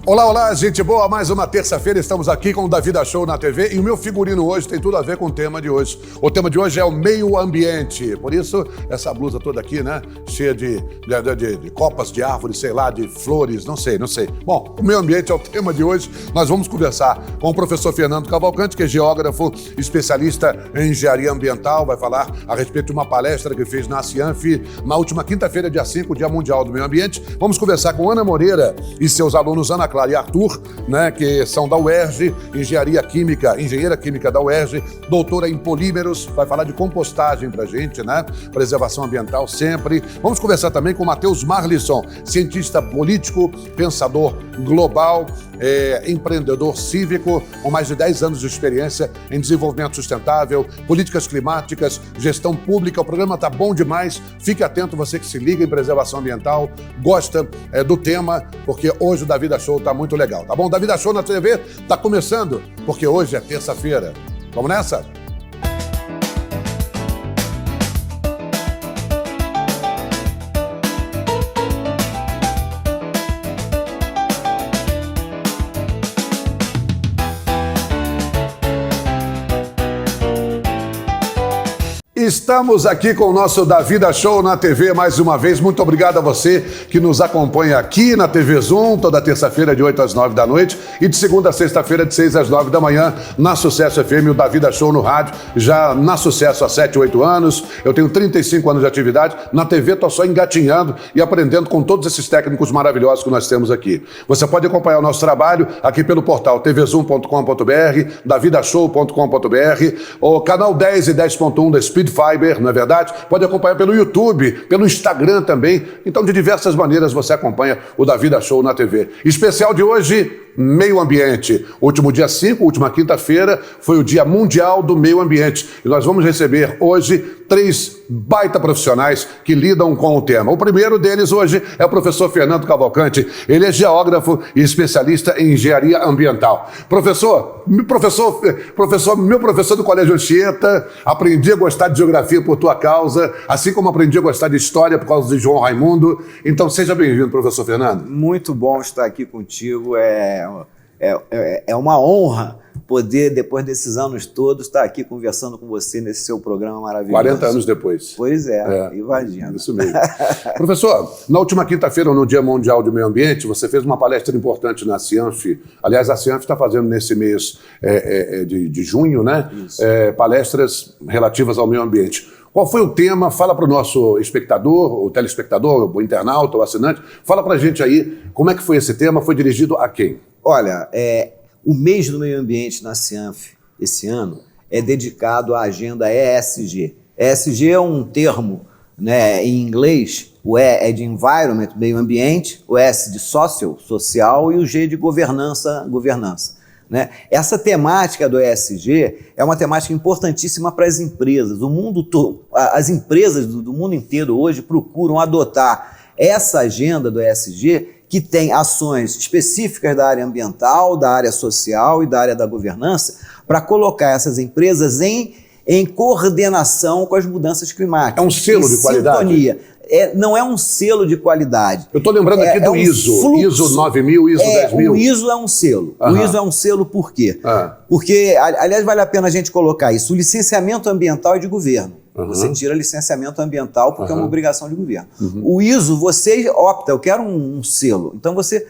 Olá, olá, gente boa, mais uma terça-feira estamos aqui com o Da Vida Show na TV e o meu figurino hoje tem tudo a ver com o tema de hoje. O tema de hoje é o meio ambiente, por isso essa blusa toda aqui, né, cheia de copas de árvores, sei lá, de flores, não sei. Bom, o meio ambiente é o tema de hoje, nós vamos conversar com o professor Fernando Cavalcante, que é geógrafo, especialista em engenharia ambiental, vai falar a respeito de uma palestra que fez na Cianf na última quinta-feira, dia 5, Dia Mundial do Meio Ambiente. Vamos conversar com Ana Moreira e seus alunos Ana Clara e Arthur, né, que são da UERJ, engenheira química da UERJ, doutora em polímeros, vai falar de compostagem pra gente, né, preservação ambiental sempre. Vamos conversar também com Matheus Marlisson, cientista político, pensador global, empreendedor cívico, com mais de 10 anos de experiência em desenvolvimento sustentável, políticas climáticas, gestão pública. O programa tá bom demais, fique atento, você que se liga em preservação ambiental, gosta do tema, porque hoje o Da Vida Show tá muito legal, tá bom? Da Vida Show na TV tá começando, porque hoje é terça-feira. Vamos nessa? Estamos aqui com o nosso Da Vida Show na TV mais uma vez. Muito obrigado a você que nos acompanha aqui na TV Zoom, toda terça-feira de 8 às 9 da noite e de segunda a sexta-feira de 6 às 9 da manhã na Sucesso FM, o Da Vida Show no rádio, já na Sucesso há 7, 8 anos. Eu tenho 35 anos de atividade. Na TV estou só engatinhando e aprendendo com todos esses técnicos maravilhosos que nós temos aqui. Você pode acompanhar o nosso trabalho aqui pelo portal tvzoom.com.br, davidashow.com.br, o canal 10 e 10.1 da Speed Fiber, não é verdade? Pode acompanhar pelo YouTube, pelo Instagram também. Então, de diversas maneiras você acompanha o Da Vida Show na TV. Especial de hoje, meio ambiente. Último dia 5, última quinta-feira, foi o Dia Mundial do Meio Ambiente. E nós vamos receber hoje 3 baita profissionais que lidam com o tema. O primeiro deles hoje é o professor Fernando Cavalcante. Ele é geógrafo e especialista em engenharia ambiental. Meu professor do Colégio Anchieta, aprendi a gostar de geografia por tua causa, assim como aprendi a gostar de história por causa de João Raimundo. Então, seja bem-vindo, professor Fernando. Muito bom estar aqui contigo. É uma honra poder, depois desses anos todos, estar aqui conversando com você nesse seu programa maravilhoso. 40 anos depois. Pois é, imagina. Isso mesmo. Professor, na última quinta-feira, no Dia Mundial do Meio Ambiente, você fez uma palestra importante na Cianf. Aliás, a Cianf está fazendo nesse mês de junho, né? Palestras relativas ao meio ambiente. Qual foi o tema? Fala para o nosso espectador, o telespectador, o internauta, o assinante. Fala para a gente aí como é que foi esse tema, foi dirigido a quem? Olha, o mês do meio ambiente na Cianf, esse ano, é dedicado à agenda ESG. ESG é um termo, né, em inglês. O E é de environment, meio ambiente, o S de social, e o G de governança. Né? Essa temática do ESG é uma temática importantíssima para as empresas. As empresas do mundo inteiro hoje procuram adotar essa agenda do ESG, que tem ações específicas da área ambiental, da área social e da área da governança, para colocar essas empresas em coordenação com as mudanças climáticas. É um selo de qualidade? Sintonia. Não é um selo de qualidade. Eu estou lembrando aqui do ISO, ISO 9000, ISO 10000. O ISO é um selo. Aham. O ISO é um selo por quê? Porque, aliás, vale a pena a gente colocar isso. O licenciamento ambiental é de governo. Você tira licenciamento ambiental porque é uma obrigação de governo. O ISO, você opta, eu quero um selo. Então você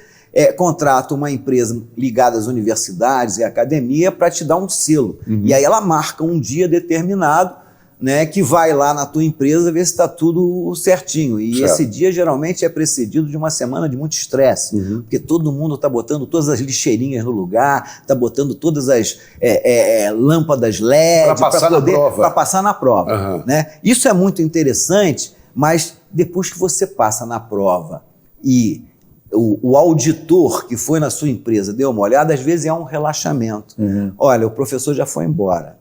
contrata uma empresa ligada às universidades e à academia para te dar um selo. E aí ela marca um dia determinado, né, que vai lá na tua empresa ver se está tudo certinho. E esse dia geralmente é precedido de uma semana de muito estresse, porque todo mundo está botando todas as lixeirinhas no lugar, está botando todas as lâmpadas LED para passar na prova. Né? Isso é muito interessante, mas depois que você passa na prova e o auditor que foi na sua empresa deu uma olhada, às vezes é um relaxamento. Olha, o professor já foi embora,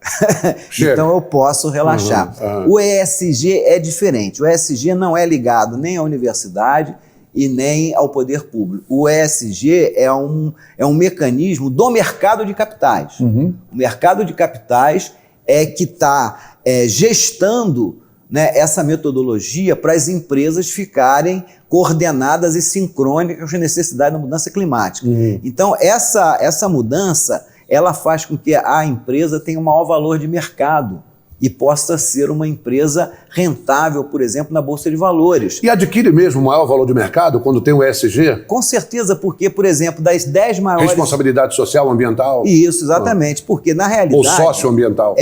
então eu posso relaxar. O ESG é diferente. O ESG não é ligado nem à universidade e nem ao poder público. O ESG é um mecanismo do mercado de capitais. O mercado de capitais é que está gestando, né, essa metodologia para as empresas ficarem coordenadas e sincrônicas com a necessidade da mudança climática. Então, essa mudança, ela faz com que a empresa tenha um maior valor de mercado e possa ser uma empresa rentável, por exemplo, na Bolsa de Valores. E adquire mesmo o maior valor de mercado quando tem o ESG? Com certeza, porque, por exemplo, das 10 maiores... Responsabilidade social, ambiental? Isso, exatamente, porque na realidade... Ou socioambiental?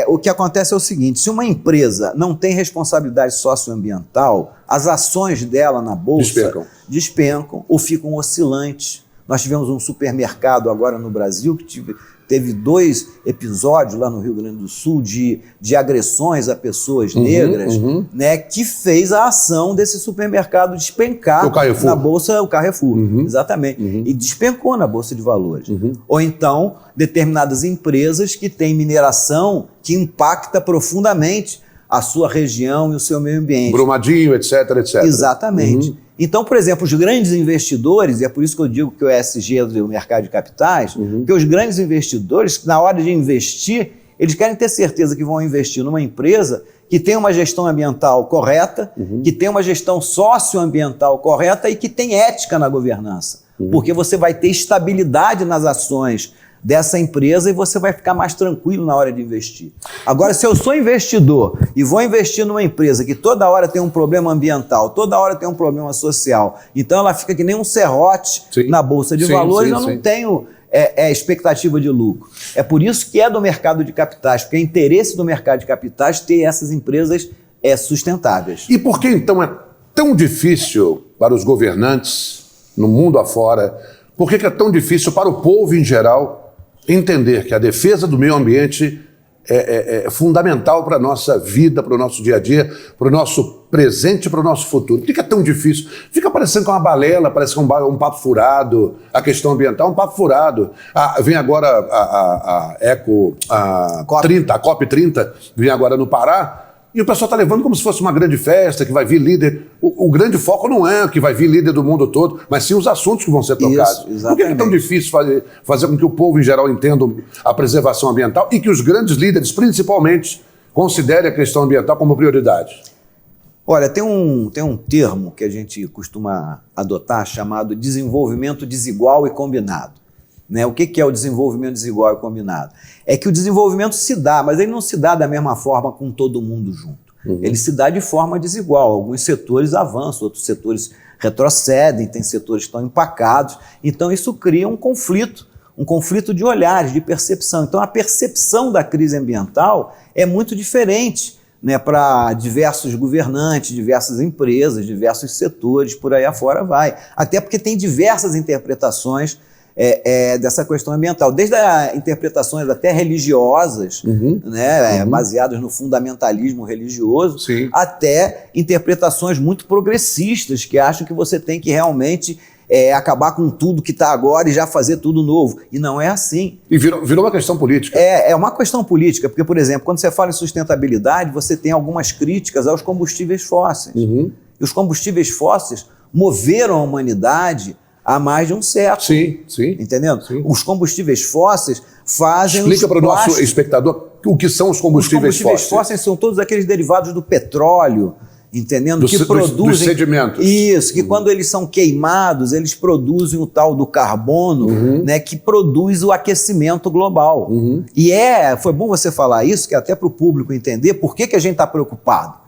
O que acontece é o seguinte, se uma empresa não tem responsabilidade socioambiental, as ações dela na Bolsa despencam ou ficam oscilantes. Nós tivemos um supermercado agora no Brasil que teve 2 episódios lá no Rio Grande do Sul de agressões a pessoas negras, né, que fez a ação desse supermercado despencar na Bolsa, o Carrefour, exatamente, e despencou na Bolsa de Valores. Ou então, determinadas empresas que têm mineração que impacta profundamente a sua região e o seu meio ambiente. Brumadinho, etc, etc. Exatamente. Então, por exemplo, os grandes investidores, e é por isso que eu digo que o ESG é do mercado de capitais, que os grandes investidores, na hora de investir, eles querem ter certeza que vão investir numa empresa que tem uma gestão ambiental correta, que tem uma gestão socioambiental correta e que tem ética na governança. Porque você vai ter estabilidade nas ações dessa empresa e você vai ficar mais tranquilo na hora de investir. Agora, se eu sou investidor e vou investir numa empresa que toda hora tem um problema ambiental, toda hora tem um problema social, então ela fica que nem um serrote na Bolsa de Valores, eu não tenho expectativa de lucro. É por isso que é do mercado de capitais, porque é interesse do mercado de capitais ter essas empresas sustentáveis. E por que então é tão difícil para os governantes no mundo afora, por que é tão difícil para o povo em geral entender que a defesa do meio ambiente é fundamental para a nossa vida, para o nosso dia a dia, para o nosso presente e para o nosso futuro? Por que é tão difícil? Fica parecendo que é uma balela, parece que é um papo furado, a questão ambiental é um papo furado. Vem agora a COP30, vem agora no Pará, e o pessoal está levando como se fosse uma grande festa, que vai vir líder. O grande foco não é que vai vir líder do mundo todo, mas sim os assuntos que vão ser tocados. Por que é tão difícil fazer com que o povo em geral entenda a preservação ambiental e que os grandes líderes, principalmente, considerem a questão ambiental como prioridade? Olha, tem um termo que a gente costuma adotar chamado desenvolvimento desigual e combinado. Né? O que é o desenvolvimento desigual e combinado? É que o desenvolvimento se dá, mas ele não se dá da mesma forma com todo mundo junto. Ele se dá de forma desigual. Alguns setores avançam, outros setores retrocedem, tem setores que estão empacados. Então isso cria um conflito de olhares, de percepção. Então a percepção da crise ambiental é muito diferente, né, para diversos governantes, diversas empresas, diversos setores, por aí afora vai. Até porque tem diversas interpretações dessa questão ambiental, desde interpretações até religiosas, baseadas no fundamentalismo religioso, até interpretações muito progressistas, que acham que você tem que realmente acabar com tudo que está agora e já fazer tudo novo. E não é assim. E virou uma questão política. É uma questão política, porque, por exemplo, quando você fala em sustentabilidade, você tem algumas críticas aos combustíveis fósseis. E os combustíveis fósseis moveram a humanidade há mais de um século. Sim. Entendendo? Sim. Os combustíveis fósseis fazem... Explica para o nosso espectador o que são os combustíveis fósseis. Os combustíveis fósseis são todos aqueles derivados do petróleo, entendendo? Que produzem... Dos sedimentos. Isso, que quando eles são queimados, eles produzem o tal do carbono, né, que produz o aquecimento global. E foi bom você falar isso, que até para o público entender por que a gente está preocupado.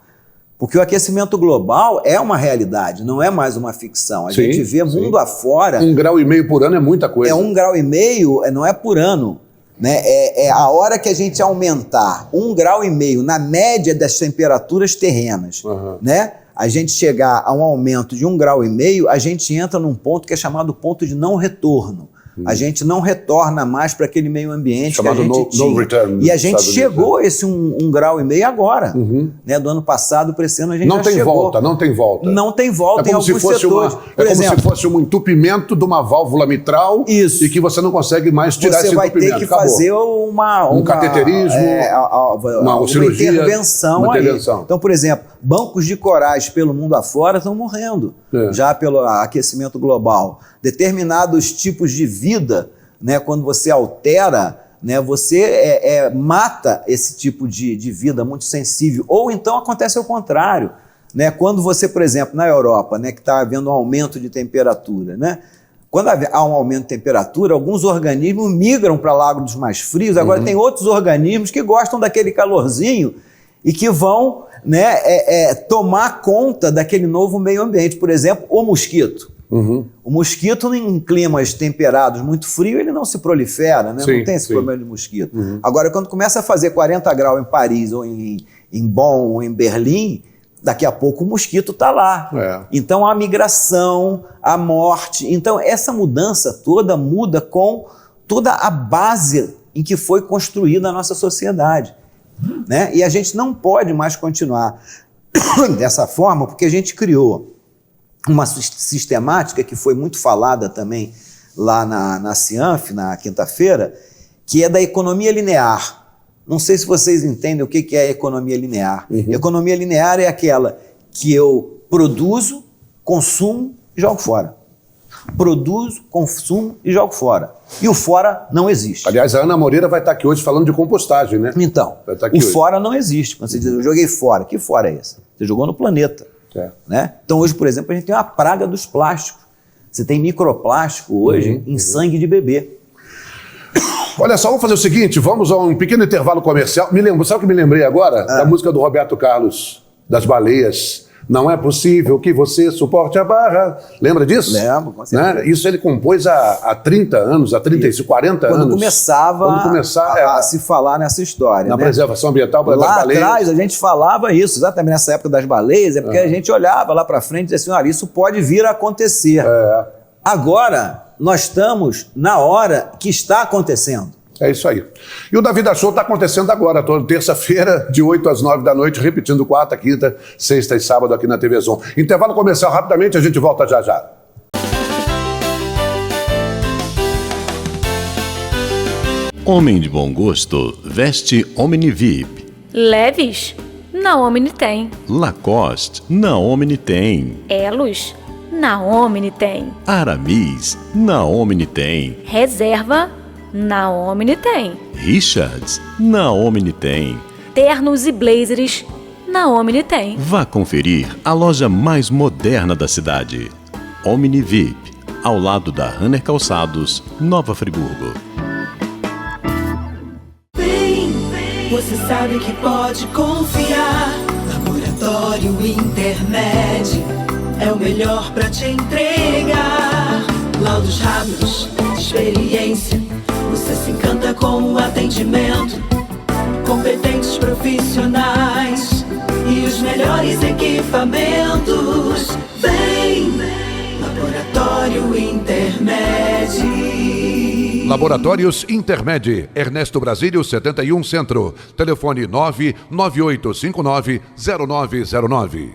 Porque o aquecimento global é uma realidade, não é mais uma ficção. A gente vê mundo afora... 1,5 grau por ano é muita coisa. 1,5 grau, não é por ano. Né? A hora que a gente aumentar 1,5 grau na média das temperaturas terrenas, né? A gente chegar a um aumento de 1,5 grau, a gente entra num ponto que é chamado ponto de não retorno. A gente não retorna mais para aquele meio ambiente chamado que a gente tinha. No return. E a gente chegou a esse 1,5 grau agora, né? Do ano passado para esse ano a gente já chegou. Não tem volta. Não tem volta em alguns setores. Como se fosse um entupimento de uma válvula mitral e que você não consegue mais tirar esse entupimento. Você vai ter que fazer um cateterismo, uma cirurgia, intervenção aí. Então, por exemplo, bancos de corais pelo mundo afora estão morrendo já pelo aquecimento global. Determinados tipos de vida, né, quando você altera, né, você mata esse tipo de vida muito sensível. Ou então acontece o contrário. né? Quando você, por exemplo, na Europa, né, que está havendo um aumento de temperatura, né? Quando há um aumento de temperatura, alguns organismos migram para lagos mais frios. Agora tem outros organismos que gostam daquele calorzinho e que vão, né, tomar conta daquele novo meio ambiente. Por exemplo, o mosquito. O mosquito, em climas temperados muito frio, ele não se prolifera, né? Não tem esse problema de mosquito. Agora, quando começa a fazer 40 graus em Paris, ou em Bonn, ou em Berlim, daqui a pouco o mosquito está lá. Então, a migração, a morte. Então, essa mudança toda muda com toda a base em que foi construída a nossa sociedade, né? E a gente não pode mais continuar dessa forma, porque a gente criou uma sistemática que foi muito falada também lá na Cianf, na quinta-feira, que é da economia linear. Não sei se vocês entendem o que é a economia linear. Economia linear é aquela que eu produzo, consumo e jogo fora. Produzo, consumo e jogo fora. E o fora não existe. Aliás, a Ana Moreira vai estar aqui hoje falando de compostagem, né? Então, o fora não existe. Quando você diz, eu joguei fora, que fora é esse? Você jogou no planeta. Né? Então, hoje, por exemplo, a gente tem uma praga dos plásticos. Você tem microplástico hoje em sangue de bebê. Olha só, vamos fazer o seguinte, vamos a um pequeno intervalo comercial. Sabe o que me lembrei agora? Da música do Roberto Carlos, das Baleias. Não é possível que você suporte a barra. Lembra disso? Lembro, com certeza. Né? Isso ele compôs há 30 anos, há 35, 40 anos. Quando começava a se falar nessa história. Na né? preservação ambiental das baleias. Lá atrás a gente falava isso, exatamente nessa época das baleias, é porque a gente olhava lá para frente e dizia assim, olha, isso pode vir a acontecer. Agora, nós estamos na hora que está acontecendo. É isso aí. E o Da Vida Show está acontecendo agora, toda terça-feira, de 8 às 9 da noite, repetindo quarta, quinta, sexta e sábado aqui na TV Zon. Intervalo comercial rapidamente, a gente volta já já. Homem de bom gosto veste Omni-VIP. Leves? Na Omni tem. Lacoste, na Omni tem. Elos? Na Omni tem. Aramis, na Omni tem. Reserva? Na Omni tem. Richards, na Omni tem. Ternos e blazers? Na Omni tem. Vá conferir a loja mais moderna da cidade. Omni VIP, ao lado da Runner Calçados, Nova Friburgo. Você sabe que pode confiar. Laboratório Intermed é o melhor pra te entregar. Laudos rápidos, experiência. Você se encanta com o atendimento. Competentes profissionais e os melhores equipamentos. Vem, Laboratório Intermed. Laboratórios Intermed, Ernesto Brasílio, 71 Centro. Telefone 998590909.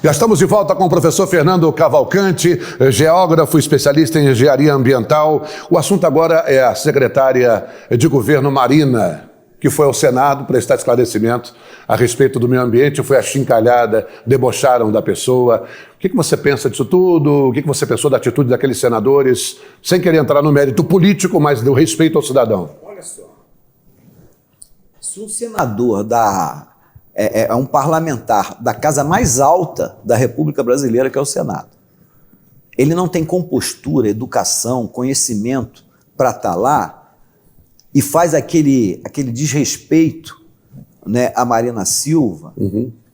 Já estamos de volta com o professor Fernando Cavalcante, geógrafo, especialista em engenharia ambiental. O assunto agora é a secretária de governo Marina, que foi ao Senado prestar esclarecimento a respeito do meio ambiente, foi achincalhada, debocharam da pessoa. O que você pensa disso tudo? O que você pensou da atitude daqueles senadores? Sem querer entrar no mérito político, mas do respeito ao cidadão. Olha só, se um senador é um parlamentar da casa mais alta da República Brasileira, que é o Senado, ele não tem compostura, educação, conhecimento para estar lá e faz aquele desrespeito, né, a Marina Silva,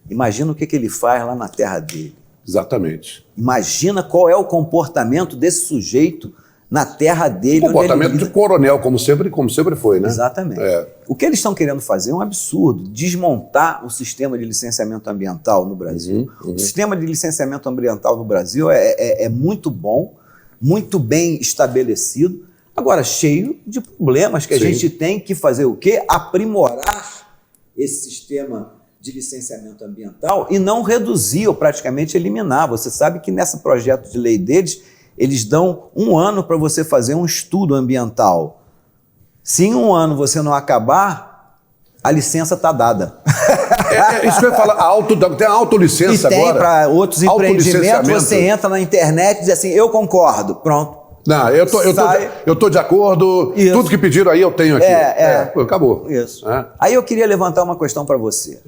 imagina o que ele faz lá na terra dele. Exatamente. Imagina qual é o comportamento desse sujeito na terra dele. Comportamento de coronel, como sempre foi, né? Exatamente. O que eles estão querendo fazer é um absurdo, desmontar o sistema de licenciamento ambiental no Brasil. O sistema de licenciamento ambiental no Brasil é muito bom, muito bem estabelecido, agora cheio de problemas que a gente tem que fazer o quê? Aprimorar esse sistema de licenciamento ambiental e não reduzir ou praticamente eliminar. Você sabe que nesse projeto de lei deles, eles dão 1 ano para você fazer um estudo ambiental. Se em 1 ano você não acabar, a licença está dada. Isso que eu ia falar, tem a autolicença agora. E tem para outros empreendimentos, você entra na internet e diz assim, eu concordo, pronto. Não, eu tô de acordo. Isso. Tudo que pediram aí eu tenho aqui. Pô, acabou. Isso. Aí eu queria levantar uma questão para você.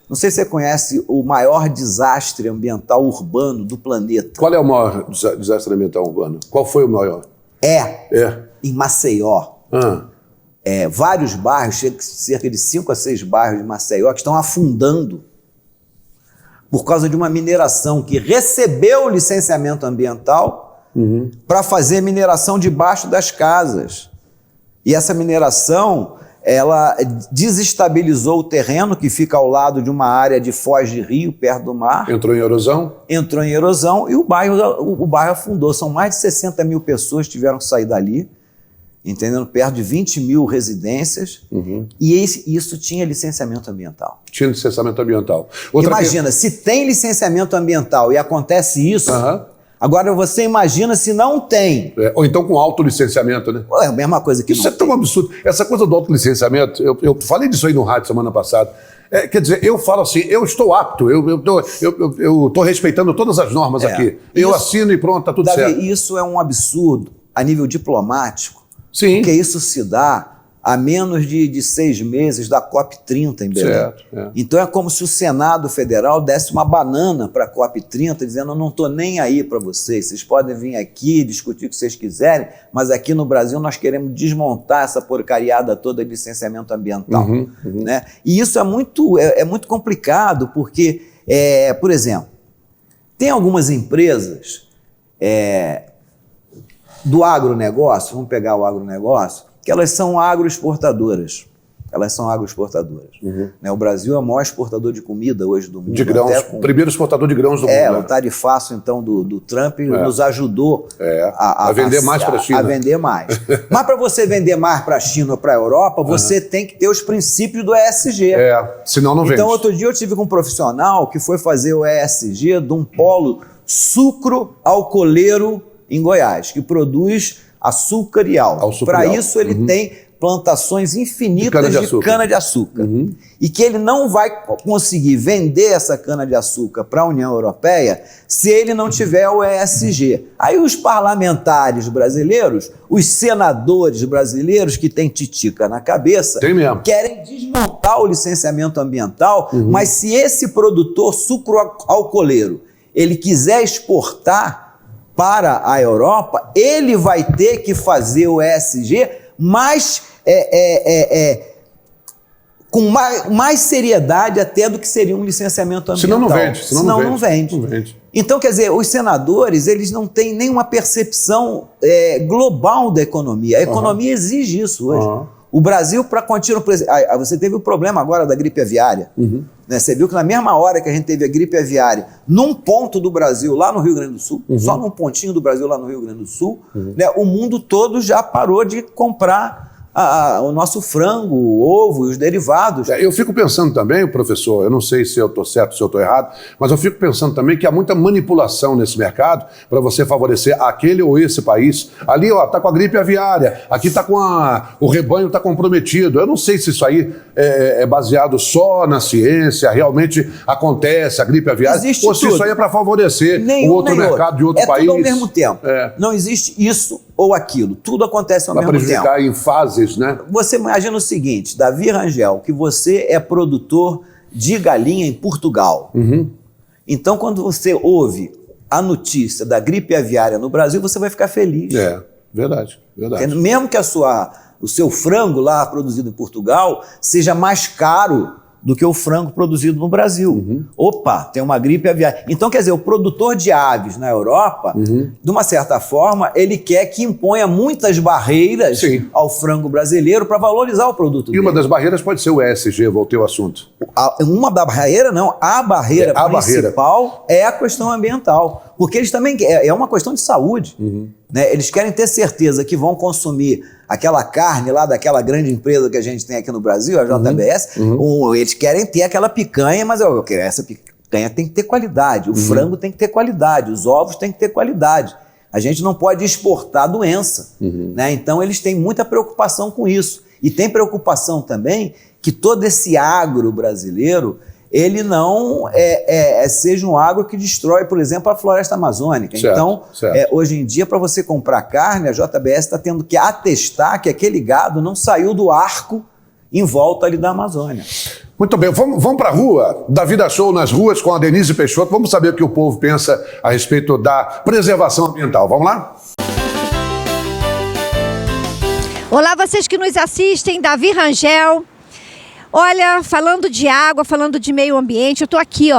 Não sei se você conhece o maior desastre ambiental urbano do planeta. Qual é o maior desastre ambiental urbano? Qual foi o maior? Em Maceió. Vários bairros, cerca de 5 a 6 bairros de Maceió, que estão afundando por causa de uma mineração que recebeu licenciamento ambiental para fazer mineração debaixo das casas. E essa mineração, ela desestabilizou o terreno que fica ao lado de uma área de foz de rio, perto do mar. Entrou em erosão? Entrou em erosão e o bairro afundou. São mais de 60 mil pessoas que tiveram que sair dali, entendendo? Perto de 20 mil residências. E isso tinha licenciamento ambiental. Tinha licenciamento ambiental. Imagina, se tem licenciamento ambiental e acontece isso... Agora você imagina se não tem. Ou então com autolicenciamento, né? É a mesma coisa que isso é tão absurdo. Essa coisa do autolicenciamento, eu falei disso aí no rádio semana passada. Quer dizer, eu falo assim, eu estou apto, eu estou respeitando todas as normas aqui. Eu assino e pronto, tá tudo certo. Isso é um absurdo a nível diplomático. Sim. Porque isso se dá a menos de 6 meses da COP30 em Belém. Certo, Então é como se o Senado Federal desse uma banana para a COP30, dizendo, eu não estou nem aí para vocês podem vir aqui discutir o que vocês quiserem, mas aqui no Brasil nós queremos desmontar essa porcariada toda de licenciamento ambiental. Né? E isso é muito complicado, porque, por exemplo, tem algumas empresas do agronegócio, vamos pegar o agronegócio, que elas são agroexportadoras. Né? O Brasil é o maior exportador de comida hoje do mundo. De grãos, primeiro exportador de grãos do mundo. O tarifaço, então, do Trump nos ajudou a vender mais para a China. A vender mais. Mas para você vender mais para a China ou para a Europa, você tem que ter os princípios do ESG. Senão não vende. Então, outro dia eu tive com um profissional que foi fazer o ESG de um polo sucro-alcooleiro em Goiás, que produz açúcar e álcool. Para isso ele tem plantações infinitas de cana-de-açúcar. E que ele não vai conseguir vender essa cana-de-açúcar para a União Europeia se ele não tiver o ESG. Aí os parlamentares brasileiros, os senadores brasileiros que têm titica na cabeça, querem desmontar o licenciamento ambiental, mas se esse produtor sucro-alcooleiro ele quiser exportar para a Europa, ele vai ter que fazer o ESG, mas com mais seriedade até do que seria um licenciamento ambiental. Senão não vende. Então, quer dizer, os senadores, eles não têm nenhuma percepção global da economia. A economia exige isso hoje. O Brasil, para continuar... Você teve o problema agora da gripe aviária. Né? Você viu que na mesma hora que a gente teve a gripe aviária, num ponto do Brasil, lá no Rio Grande do Sul, só num pontinho do Brasil, lá no Rio Grande do Sul, né? O mundo todo já parou de comprar o nosso frango, o ovo e os derivados. Eu fico pensando também, professor, eu não sei se eu estou certo, se eu estou errado, mas eu fico pensando também que há muita manipulação nesse mercado para você favorecer aquele ou esse país. Ali, está com a gripe aviária, aqui está com o rebanho está comprometido. Eu não sei se isso aí é baseado só na ciência, realmente acontece a gripe aviária, existe ou se isso aí é para favorecer o outro mercado de outro país. Tudo ao mesmo tempo. Não existe isso ou aquilo. Tudo acontece ao mesmo tempo. Para prejudicar em fases, né? Você imagina o seguinte, Davi Rangel, que você é produtor de galinha em Portugal. Então, quando você ouve a notícia da gripe aviária no Brasil, você vai ficar feliz. Verdade. Mesmo que o seu frango lá produzido em Portugal seja mais caro do que o frango produzido no Brasil. Opa, tem uma gripe aviária. Então, quer dizer, o produtor de aves na Europa, de uma certa forma, ele quer que imponha muitas barreiras ao frango brasileiro para valorizar o produto dele. E uma das barreiras pode ser o ESG, voltei ao assunto. Uma da barreira, não. A barreira principal é a questão ambiental. Porque eles também... É uma questão de saúde. Né? Eles querem ter certeza que vão consumir aquela carne lá daquela grande empresa que a gente tem aqui no Brasil, a JBS. Eles querem ter aquela picanha, mas essa picanha tem que ter qualidade. O frango tem que ter qualidade. Os ovos têm que ter qualidade. A gente não pode exportar doença. Né? Então, eles têm muita preocupação com isso. E tem preocupação também que todo esse agro brasileiro ele não seja um agro que destrói, por exemplo, a floresta amazônica. Certo, então, certo. hoje em dia, para você comprar carne, a JBS está tendo que atestar que aquele gado não saiu do arco em volta ali da Amazônia. Muito bem, vamos para a rua, da Vida Show nas ruas com a Denise Peixoto. Vamos saber o que o povo pensa a respeito da preservação ambiental. Vamos lá? Olá, vocês que nos assistem, Davi Rangel. Olha, falando de água, falando de meio ambiente, eu estou aqui,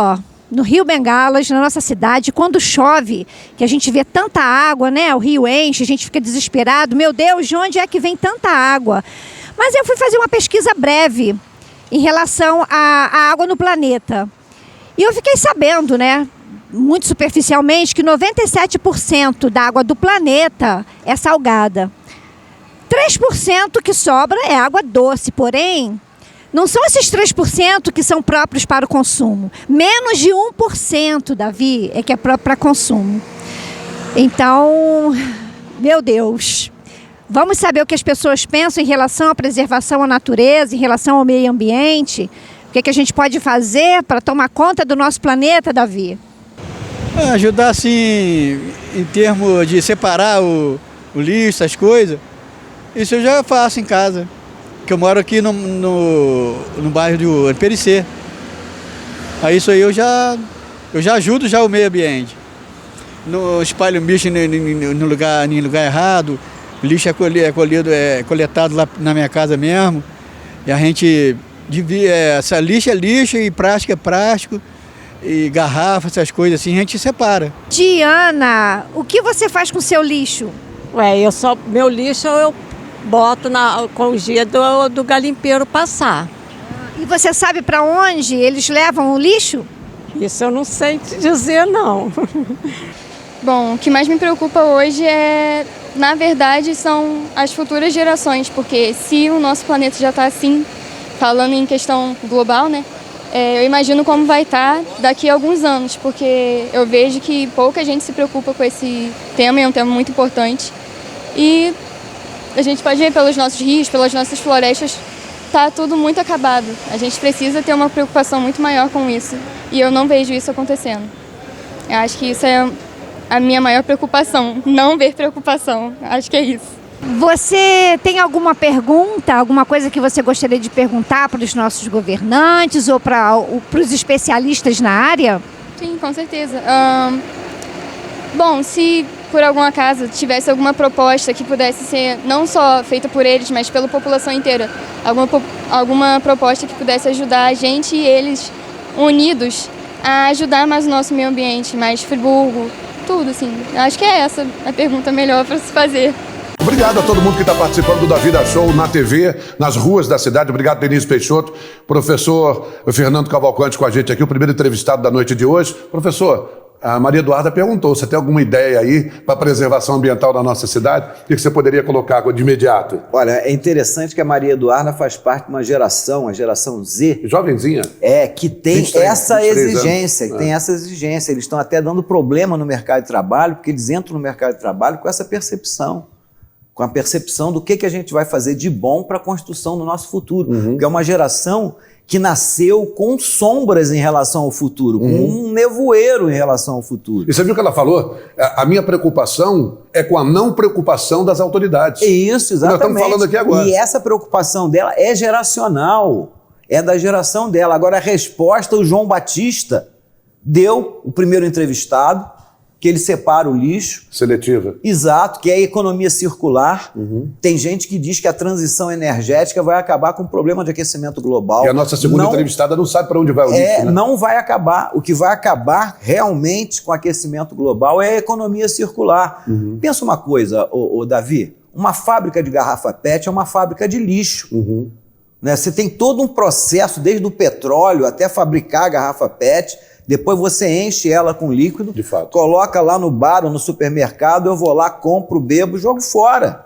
no Rio Bengalas, na nossa cidade. Quando chove, que a gente vê tanta água, né? O rio enche, a gente fica desesperado. Meu Deus, de onde é que vem tanta água? Mas eu fui fazer uma pesquisa breve em relação à água no planeta. E eu fiquei sabendo, né, muito superficialmente, que 97% da água do planeta é salgada. 3% que sobra é água doce, porém, não são esses 3% que são próprios para o consumo. Menos de 1%, Davi, é que é próprio para consumo. Então, meu Deus, vamos saber o que as pessoas pensam em relação à preservação à natureza, em relação ao meio ambiente. O que a gente pode fazer para tomar conta do nosso planeta, Davi? Ajudar, assim, em termos de separar o lixo, as coisas. Isso eu já faço em casa, que eu moro aqui no bairro do Pericê. Aí isso aí eu já ajudo já o meio ambiente. Não espalho lixo em lugar errado, o lixo é coletado lá na minha casa mesmo. E a gente essa lixo é lixo e plástico é plástico, e garrafa, essas coisas assim, a gente separa. Diana, o que você faz com o seu lixo? Meu lixo eu boto com o dia do garimpeiro passar. E você sabe para onde eles levam o lixo? Isso eu não sei te dizer, não. Bom, o que mais me preocupa hoje na verdade, são as futuras gerações, porque se o nosso planeta já está assim, falando em questão global, né? Eu imagino como vai estar daqui a alguns anos, porque eu vejo que pouca gente se preocupa com esse tema, é um tema muito importante. E a gente pode ver pelos nossos rios, pelas nossas florestas, está tudo muito acabado. A gente precisa ter uma preocupação muito maior com isso. E eu não vejo isso acontecendo. Eu acho que isso é a minha maior preocupação, não ver preocupação. Acho que é isso. Você tem alguma pergunta, alguma coisa que você gostaria de perguntar para os nossos governantes ou para os especialistas na área? Sim, com certeza. Bom, se por algum acaso tivesse alguma proposta que pudesse ser não só feita por eles, mas pela população inteira, alguma proposta que pudesse ajudar a gente e eles unidos a ajudar mais o nosso meio ambiente, mais Friburgo, tudo assim. Acho que é essa a pergunta melhor para se fazer. Obrigado a todo mundo que está participando da Vida Show na TV, nas ruas da cidade. Obrigado, Denise Peixoto. Professor Fernando Cavalcante com a gente aqui, o primeiro entrevistado da noite de hoje. Professor, a Maria Eduarda perguntou, você tem alguma ideia aí para a preservação ambiental da nossa cidade? O que você poderia colocar de imediato? Olha, é interessante que a Maria Eduarda faz parte de uma geração, a geração Z. Jovenzinha. Que tem 23, essa 23 exigência, anos. tem essa exigência. Eles estão até dando problema no mercado de trabalho, porque eles entram no mercado de trabalho com essa percepção. Com a percepção do que a gente vai fazer de bom para a construção do nosso futuro. Porque é uma geração que nasceu com sombras em relação ao futuro, com um nevoeiro em relação ao futuro. E você viu o que ela falou? A minha preocupação é com a não preocupação das autoridades. Isso, exatamente. Nós estamos falando aqui agora. E essa preocupação dela é geracional, é da geração dela. Agora, a resposta, o João Batista deu, o primeiro entrevistado, que ele separa o lixo. Seletiva. Exato, que é a economia circular. Tem gente que diz que a transição energética vai acabar com o problema de aquecimento global. E a nossa segunda entrevistada não sabe para onde vai o lixo, né? Não vai acabar. O que vai acabar realmente com o aquecimento global é a economia circular. Pensa uma coisa, Davi, uma fábrica de garrafa PET é uma fábrica de lixo. Né? Você tem todo um processo, desde o petróleo até fabricar a garrafa PET. Depois você enche ela com líquido, de fato, coloca lá no bar ou no supermercado, eu vou lá, compro, bebo, jogo fora.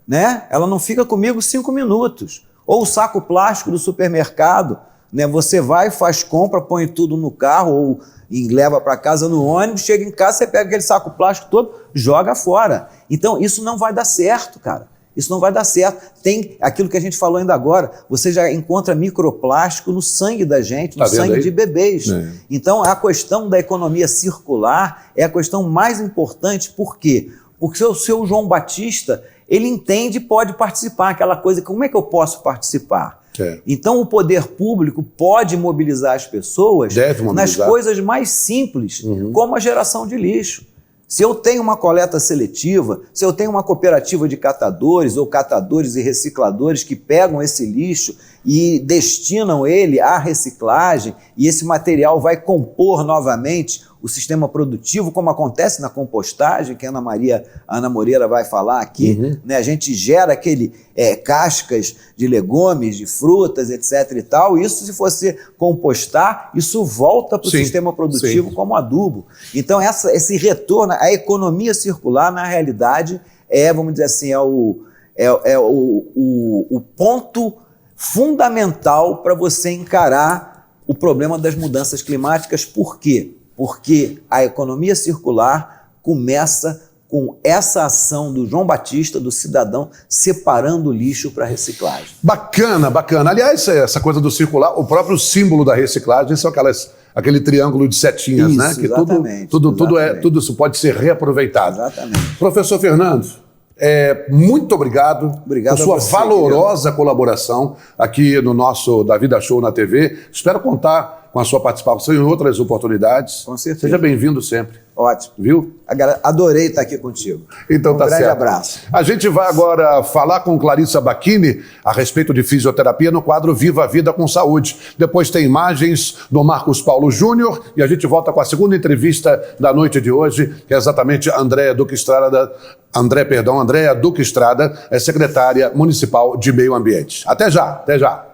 Né? Ela não fica comigo 5 minutos. Ou o saco plástico do supermercado, né? Você vai, faz compra, põe tudo no carro e leva para casa no ônibus, chega em casa, você pega aquele saco plástico todo, joga fora. Então isso não vai dar certo, cara. Isso não vai dar certo. Tem aquilo que a gente falou ainda agora, você já encontra microplástico no sangue da gente, no sangue de bebês. Então, a questão da economia circular é a questão mais importante. Por quê? Porque o seu João Batista, ele entende e pode participar. Aquela coisa, como é que eu posso participar? Então, o poder público pode mobilizar as pessoas nas coisas mais simples, como a geração de lixo. Se eu tenho uma coleta seletiva, se eu tenho uma cooperativa de catadores ou catadores e recicladores que pegam esse lixo e destinam ele à reciclagem e esse material vai compor novamente o sistema produtivo, como acontece na compostagem, que a Ana Moreira vai falar aqui, né? A gente gera cascas de legumes, de frutas, etc. e tal. Isso, se você compostar, isso volta para o sistema produtivo como adubo. Então, esse retorno, a economia circular, na realidade, vamos dizer assim, o ponto fundamental para você encarar o problema das mudanças climáticas. Por quê? Porque a economia circular começa com essa ação do João Batista, do cidadão, separando o lixo para reciclagem. Bacana, bacana. Aliás, essa coisa do circular, o próprio símbolo da reciclagem são aquele triângulo de setinhas, isso, né? Que tudo isso pode ser reaproveitado. Exatamente. Professor Fernando, muito obrigado por sua valorosa colaboração aqui no nosso Da Vida Show na TV. Espero contar com a sua participação em outras oportunidades. Com certeza. Seja bem-vindo sempre. Ótimo. Viu? Adorei estar aqui contigo. Então tá certo. Um grande abraço. A gente vai agora falar com Clarissa Bacchini a respeito de fisioterapia no quadro Viva a Vida com Saúde. Depois tem imagens do Marcos Paulo Júnior e a gente volta com a segunda entrevista da noite de hoje, que é exatamente a Andréa Duque Estrada, é secretária municipal de Meio Ambiente. Até já, até já.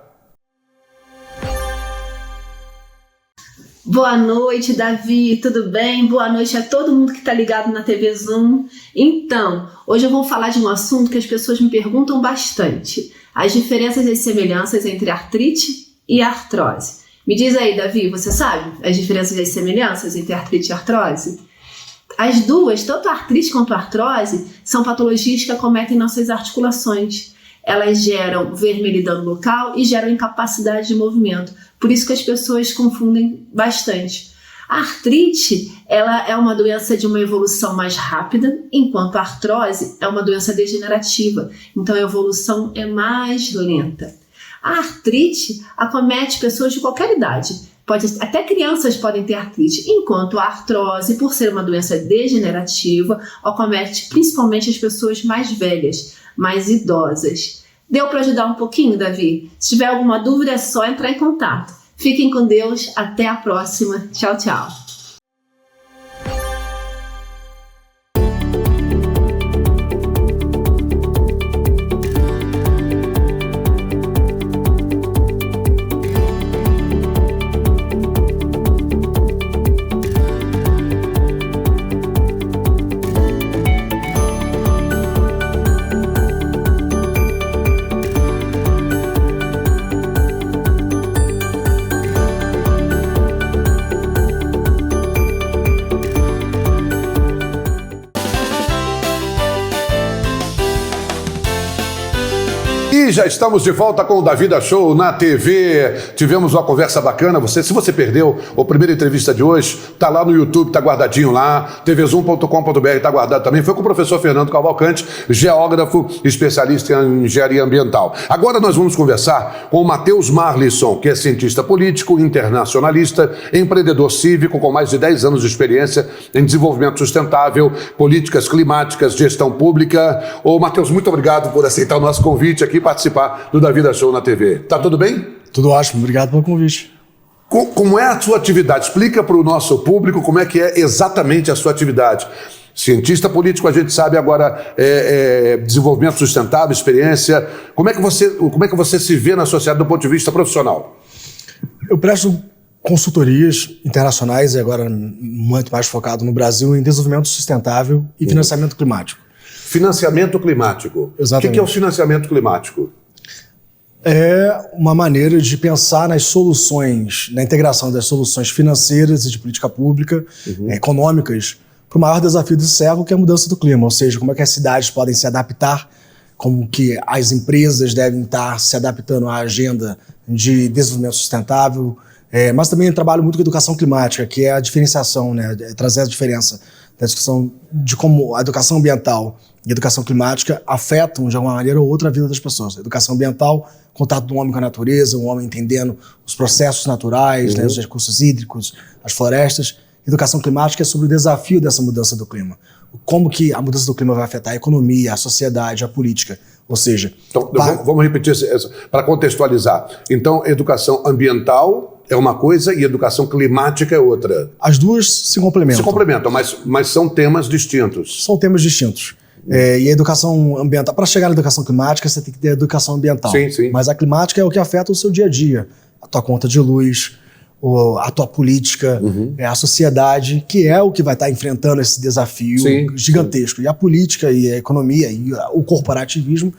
Boa noite, Davi, tudo bem? Boa noite a todo mundo que está ligado na TV Zoom. Então, hoje eu vou falar de um assunto que as pessoas me perguntam bastante. As diferenças e as semelhanças entre artrite e artrose. Me diz aí, Davi, você sabe as diferenças e as semelhanças entre artrite e artrose? As duas, tanto a artrite quanto a artrose, são patologias que acometem nossas articulações. Elas geram vermelhidão local e geram incapacidade de movimento. Por isso que as pessoas confundem bastante. A artrite, ela é uma doença de uma evolução mais rápida, enquanto a artrose é uma doença degenerativa. Então a evolução é mais lenta. A artrite acomete pessoas de qualquer idade. Até crianças podem ter artrite, enquanto a artrose, por ser uma doença degenerativa, acomete principalmente as pessoas mais velhas, mais idosas. Deu para ajudar um pouquinho, Davi? Se tiver alguma dúvida, é só entrar em contato. Fiquem com Deus, até a próxima. Tchau, tchau. Já estamos de volta com o Da Vida Show na TV. Tivemos uma conversa bacana. Se você perdeu a primeira entrevista de hoje, tá lá no YouTube, tá guardadinho lá. tvzoom.com.br tá guardado também. Foi com o professor Fernando Cavalcante, geógrafo, especialista em engenharia ambiental. Agora nós vamos conversar com o Matheus Marlisson, que é cientista político, internacionalista, empreendedor cívico com mais de 10 anos de experiência em desenvolvimento sustentável, políticas climáticas, gestão pública. Ô, Matheus, muito obrigado por aceitar o nosso convite aqui, participar do Da Vida Show na TV. Tá tudo bem? Tudo ótimo, obrigado pelo convite. Como é a sua atividade? Explica para o nosso público como é que é exatamente a sua atividade. Cientista político, a gente sabe agora, desenvolvimento sustentável, experiência. Como é que você se vê na sociedade do ponto de vista profissional? Eu presto consultorias internacionais, e agora muito mais focado no Brasil, em desenvolvimento sustentável e financiamento climático. Financiamento climático. Exatamente. O que é o financiamento climático? É uma maneira de pensar nas soluções, na integração das soluções financeiras e de política pública, econômicas, para o maior desafio desse século, que é a mudança do clima. Ou seja, como é que as cidades podem se adaptar como que as empresas devem estar se adaptando à agenda de desenvolvimento sustentável, mas também trabalho muito com educação climática, que é a diferenciação, né, trazer a diferença da discussão de como a educação ambiental e a educação climática afetam, de alguma maneira ou outra, a vida das pessoas. A educação ambiental, contato do homem com a natureza, o homem entendendo os processos naturais, né, os recursos hídricos, as florestas. Educação climática é sobre o desafio dessa mudança do clima. Como que a mudança do clima vai afetar a economia, a sociedade, a política. Ou seja... Então, vamos repetir para contextualizar. Então, educação ambiental é uma coisa e educação climática é outra. As duas se complementam. Se complementam, mas são temas distintos. São temas distintos. E a educação ambiental... Para chegar na educação climática, você tem que ter a educação ambiental. Sim, sim. Mas a climática é o que afeta o seu dia a dia. A tua conta de luz, a tua política, a sociedade, que é o que vai estar enfrentando esse desafio gigantesco. Sim. E a política e a economia e o corporativismo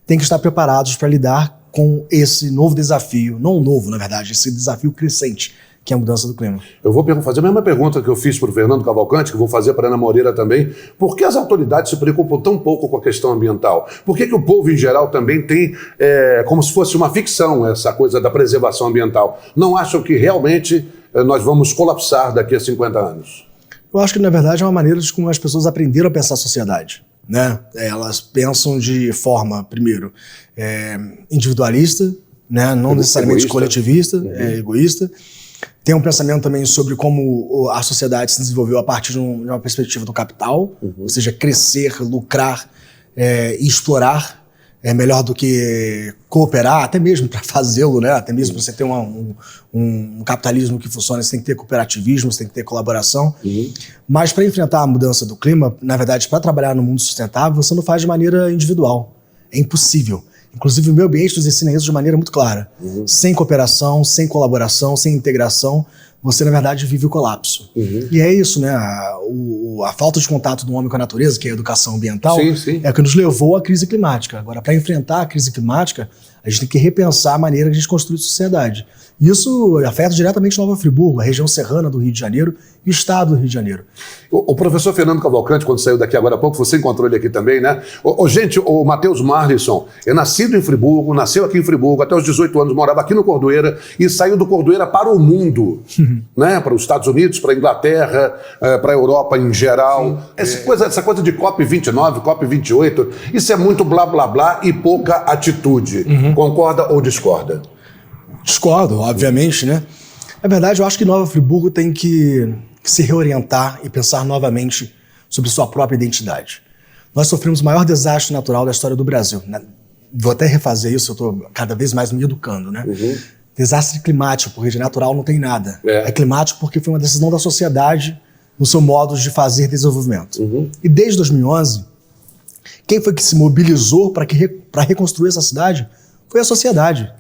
têm que estar preparados para lidar com esse novo desafio, não novo, na verdade, esse desafio crescente, que é a mudança do clima. Eu vou fazer a mesma pergunta que eu fiz para o Fernando Cavalcante, que vou fazer para a Ana Moreira também. Por que as autoridades se preocupam tão pouco com a questão ambiental? Por que o povo, em geral, também tem como se fosse uma ficção essa coisa da preservação ambiental? Não acham que realmente nós vamos colapsar daqui a 50 anos? Eu acho que, na verdade, é uma maneira de como as pessoas aprenderam a pensar a sociedade. Né? Elas pensam de forma, primeiro, individualista, né? Não necessariamente coletivista, egoísta. Tem um pensamento também sobre como a sociedade se desenvolveu a partir de uma perspectiva do capital, ou seja, crescer, lucrar e explorar é melhor do que cooperar, até mesmo para fazê-lo, né? Até mesmo para você ter um capitalismo que funcione, você tem que ter cooperativismo, você tem que ter colaboração. Mas para enfrentar a mudança do clima, na verdade, para trabalhar no mundo sustentável, você não faz de maneira individual. É impossível. Inclusive, o meio ambiente nos ensina isso de maneira muito clara. Sem cooperação, sem colaboração, sem integração, você, na verdade, vive o colapso. E é isso, né? A falta de contato do homem com a natureza, que é a educação ambiental, é o que nos levou à crise climática. Agora, para enfrentar a crise climática, a gente tem que repensar a maneira que a gente construi sociedade. Isso afeta diretamente Nova Friburgo, a região serrana do Rio de Janeiro e o estado do Rio de Janeiro. O professor Fernando Cavalcante, quando saiu daqui agora há pouco, você encontrou ele aqui também, né? Gente, o Matheus Marlisson é nascido em Friburgo, nasceu aqui em Friburgo, até os 18 anos morava aqui no Cordoeira e saiu do Cordoeira para o mundo, né? Para os Estados Unidos, para a Inglaterra, para a Europa em geral. Essa coisa de COP29, COP28, isso é muito blá blá blá e pouca atitude. Concorda ou discorda? Discordo, obviamente, né? Na verdade, eu acho que Nova Friburgo tem que se reorientar e pensar novamente sobre sua própria identidade. Nós sofremos o maior desastre natural da história do Brasil. Vou até refazer isso, eu estou cada vez mais me educando, né? Desastre climático, porque de natural não tem nada. É climático porque foi uma decisão da sociedade no seu modo de fazer desenvolvimento. E desde 2011, quem foi que se mobilizou para reconstruir essa cidade? Foi a sociedade.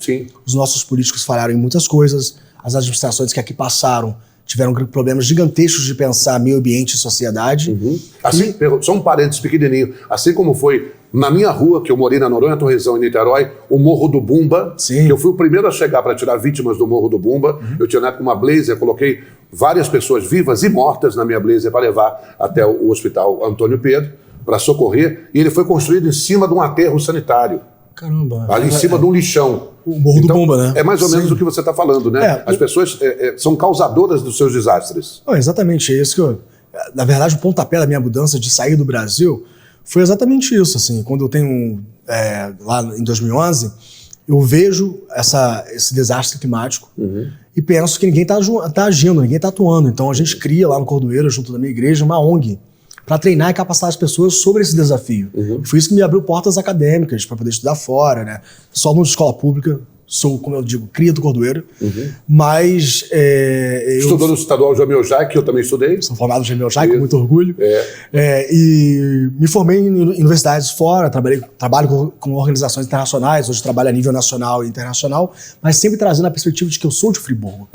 Os nossos políticos falharam em muitas coisas, as administrações que aqui passaram tiveram problemas gigantescos de pensar meio ambiente e sociedade. Assim, só um parênteses pequenininho, assim como foi na minha rua, que eu morei na Noronha Torrezão, em Niterói, o Morro do Bumba, que eu fui o primeiro a chegar para tirar vítimas do Morro do Bumba. Eu tinha na época uma blazer, coloquei várias pessoas vivas e mortas na minha blazer para levar até o Hospital Antônio Pedro, para socorrer, e ele foi construído em cima de um aterro sanitário. Caramba. Ali em cima de um lixão. O Morro do Bumba, né? É mais ou menos o que você está falando, né? As pessoas são causadoras dos seus desastres. Exatamente, é isso que eu... Na verdade, o pontapé da minha mudança de sair do Brasil foi exatamente isso, assim. Quando eu tenho, lá em 2011, eu vejo esse desastre climático e penso que ninguém está agindo, ninguém está atuando. Então a gente cria lá no Cordoeira, junto da minha igreja, uma ONG para treinar e capacitar as pessoas sobre esse desafio. E foi isso que me abriu portas acadêmicas para poder estudar fora, né? Só aluno de escola pública, sou, como eu digo, cria do Cordoeiro, mas... Estudou no Estadual Jamil Jai, que eu também estudei. Sou formado no Jamil Jai, com muito orgulho. E me formei em universidades fora, trabalho com organizações internacionais, hoje trabalho a nível nacional e internacional, mas sempre trazendo a perspectiva de que eu sou de Friburgo.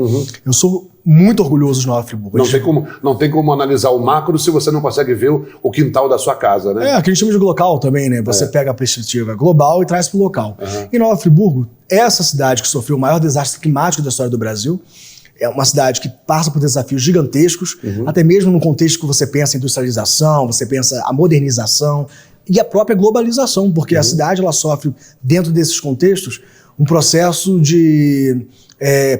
Eu sou muito orgulhoso de Nova Friburgo. Não tem como analisar o macro se você não consegue ver o quintal da sua casa, né? Que a gente chama de local também, né? Você pega a perspectiva global e traz para o local. E Nova Friburgo, essa cidade que sofreu o maior desastre climático da história do Brasil, é uma cidade que passa por desafios gigantescos, até mesmo no contexto que você pensa em industrialização, você pensa a modernização, e a própria globalização, porque a cidade ela sofre, dentro desses contextos, um processo de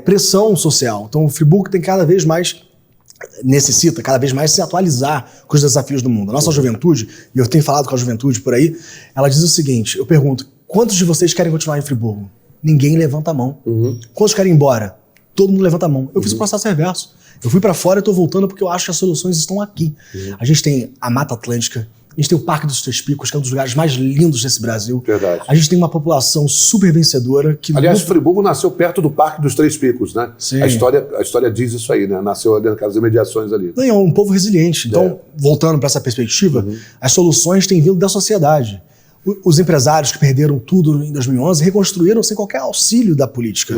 pressão social. Então o Friburgo tem necessita cada vez mais se atualizar com os desafios do mundo. A nossa juventude, e eu tenho falado com a juventude por aí, ela diz o seguinte, eu pergunto, quantos de vocês querem continuar em Friburgo? Ninguém levanta a mão. Quantos querem ir embora? Todo mundo levanta a mão. Eu fiz o processo reverso. Eu fui para fora e estou voltando porque eu acho que as soluções estão aqui. A gente tem a Mata Atlântica, a gente tem o Parque dos Três Picos, que é um dos lugares mais lindos desse Brasil. Verdade. A gente tem uma população super vencedora. Aliás, Friburgo nasceu perto do Parque dos Três Picos, né? Sim. A história diz isso aí, né? Nasceu ali naquelas imediações ali. É um povo resiliente. Então, voltando para essa perspectiva, as soluções têm vindo da sociedade. Os empresários que perderam tudo em 2011 reconstruíram sem qualquer auxílio da política.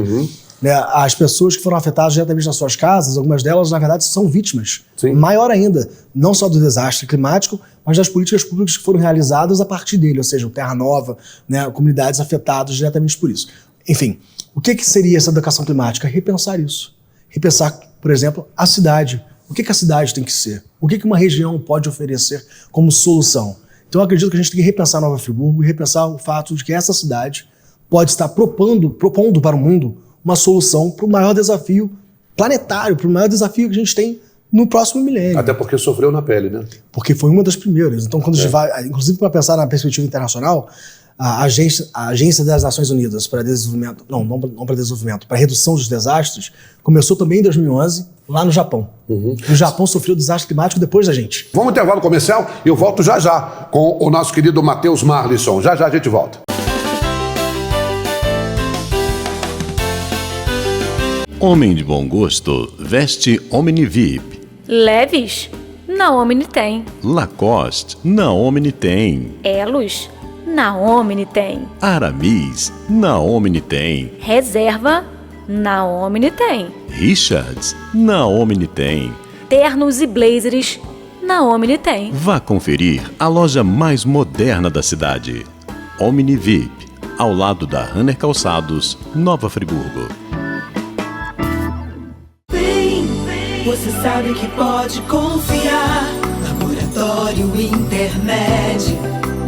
Né? As pessoas que foram afetadas diretamente nas suas casas, algumas delas, na verdade, são vítimas. Sim. Maior ainda, não só do desastre climático, mas das políticas públicas que foram realizadas a partir dele, ou seja, o Terra Nova, né? Comunidades afetadas diretamente por isso. Enfim, o que seria essa educação climática? Repensar isso. Repensar, por exemplo, a cidade. O que a cidade tem que ser? O que uma região pode oferecer como solução? Então eu acredito que a gente tem que repensar Nova Friburgo e repensar o fato de que essa cidade pode estar propondo para o mundo uma solução para o maior desafio planetário, para o maior desafio que a gente tem no próximo milênio. Até porque sofreu na pele, né? Porque foi uma das primeiras. Então, quando a gente vai, inclusive para pensar na perspectiva internacional, a Agência das Nações Unidas para Desenvolvimento, não para desenvolvimento, para redução dos desastres, começou também em 2011, lá no Japão. O Japão sofreu desastre climático depois da gente. Vamos ao intervalo comercial e eu volto já com o nosso querido Matheus Marlisson. Já a gente volta. Homem de bom gosto veste Omni VIP. Leves? Na Omni tem. Lacoste, na Omni tem. Elos? Na Omni tem. Aramis, na Omni tem. Reserva? Na Omni tem. Richards, na Omni tem. Ternos e blazers? Na Omni tem. Vá conferir a loja mais moderna da cidade. Omni VIP, ao lado da Hanner Calçados, Nova Friburgo. Você sabe que pode confiar. Laboratório Intermed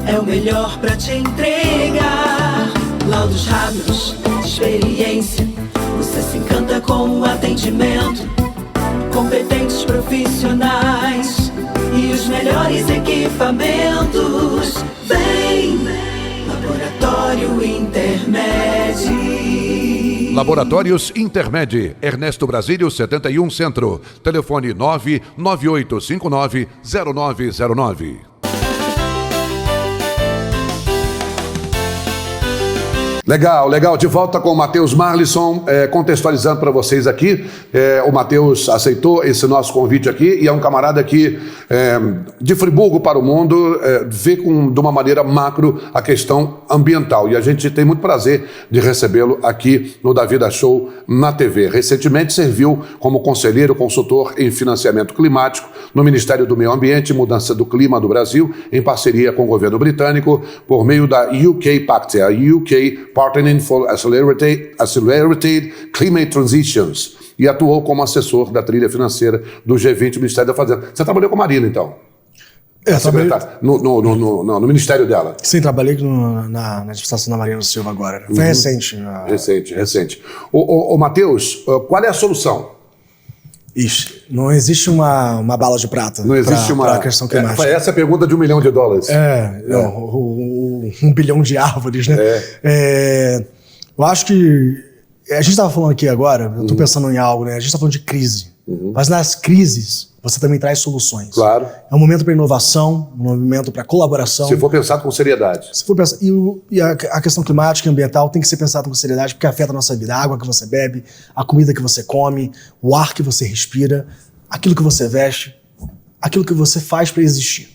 é o melhor pra te entregar. Laudos rápidos, de experiência. Você se encanta com o atendimento. Competentes profissionais e os melhores equipamentos. Vem, Laboratório Intermed. Laboratórios Intermed, Ernesto Brasílio, 71 Centro. Telefone 998590909. Legal. De volta com o Matheus Marlisson, contextualizando para vocês aqui. O Matheus aceitou esse nosso convite aqui e é um camarada que, de Friburgo para o mundo, vê de uma maneira macro a questão ambiental. E a gente tem muito prazer de recebê-lo aqui no Da Vida Show na TV. Recentemente serviu como conselheiro consultor em financiamento climático no Ministério do Meio Ambiente e Mudança do Clima do Brasil, em parceria com o governo britânico, por meio da UK Pact, a UK Partnering for Accelerated Climate Transitions, e atuou como assessor da trilha financeira do G20 do Ministério da Fazenda. Você trabalhou com a Marina, então? No ministério dela? Sim, trabalhei na administração da Marina Silva agora. Foi recente. Recente. Ô Matheus, qual é a solução? Não existe uma bala de prata. Não existe para a questão climática. Essa é a pergunta de $1 milhão. $1 bilhão de árvores, né? Eu acho que a gente estava falando aqui agora, eu estou pensando em algo, né? A gente está falando de crise. Mas nas crises, você também traz soluções. Claro. É um momento para inovação, um momento para colaboração. Se for pensado com seriedade. E a questão climática e ambiental tem que ser pensada com seriedade, porque afeta a nossa vida. A água que você bebe, a comida que você come, o ar que você respira, aquilo que você veste, aquilo que você faz para existir.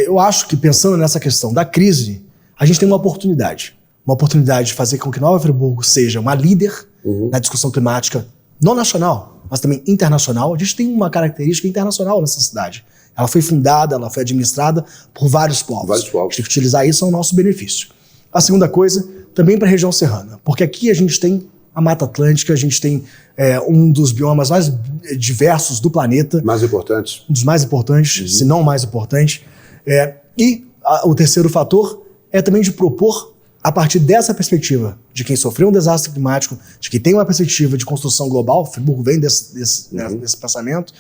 Eu acho que, pensando nessa questão da crise, a gente tem uma oportunidade de fazer com que Nova Friburgo seja uma líder na discussão climática, não nacional, mas também internacional. A gente tem uma característica internacional nessa cidade. Ela foi fundada, ela foi administrada por vários povos. A gente tem que utilizar isso ao nosso benefício. A segunda coisa, também para a região serrana, porque aqui a gente tem a Mata Atlântica, a gente tem um dos biomas mais diversos do planeta. Mais importantes. Um dos mais importantes, se não o mais importante. E o terceiro fator é também de propor, a partir dessa perspectiva, de quem sofreu um desastre climático, de quem tem uma perspectiva de construção global, Friburgo vem desse pensamento,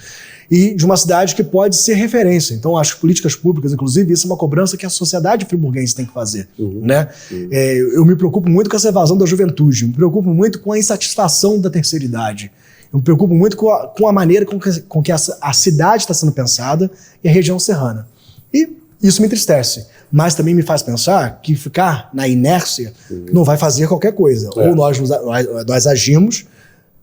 e de uma cidade que pode ser referência. Então, acho que políticas públicas, inclusive, isso é uma cobrança que a sociedade friburguense tem que fazer. Né? Eu me preocupo muito com essa evasão da juventude, me preocupo muito com a insatisfação da terceira idade, eu me preocupo muito com a maneira com que a cidade está sendo pensada e a região serrana. E isso me entristece, mas também me faz pensar que ficar na inércia não vai fazer qualquer coisa. Ou nós agimos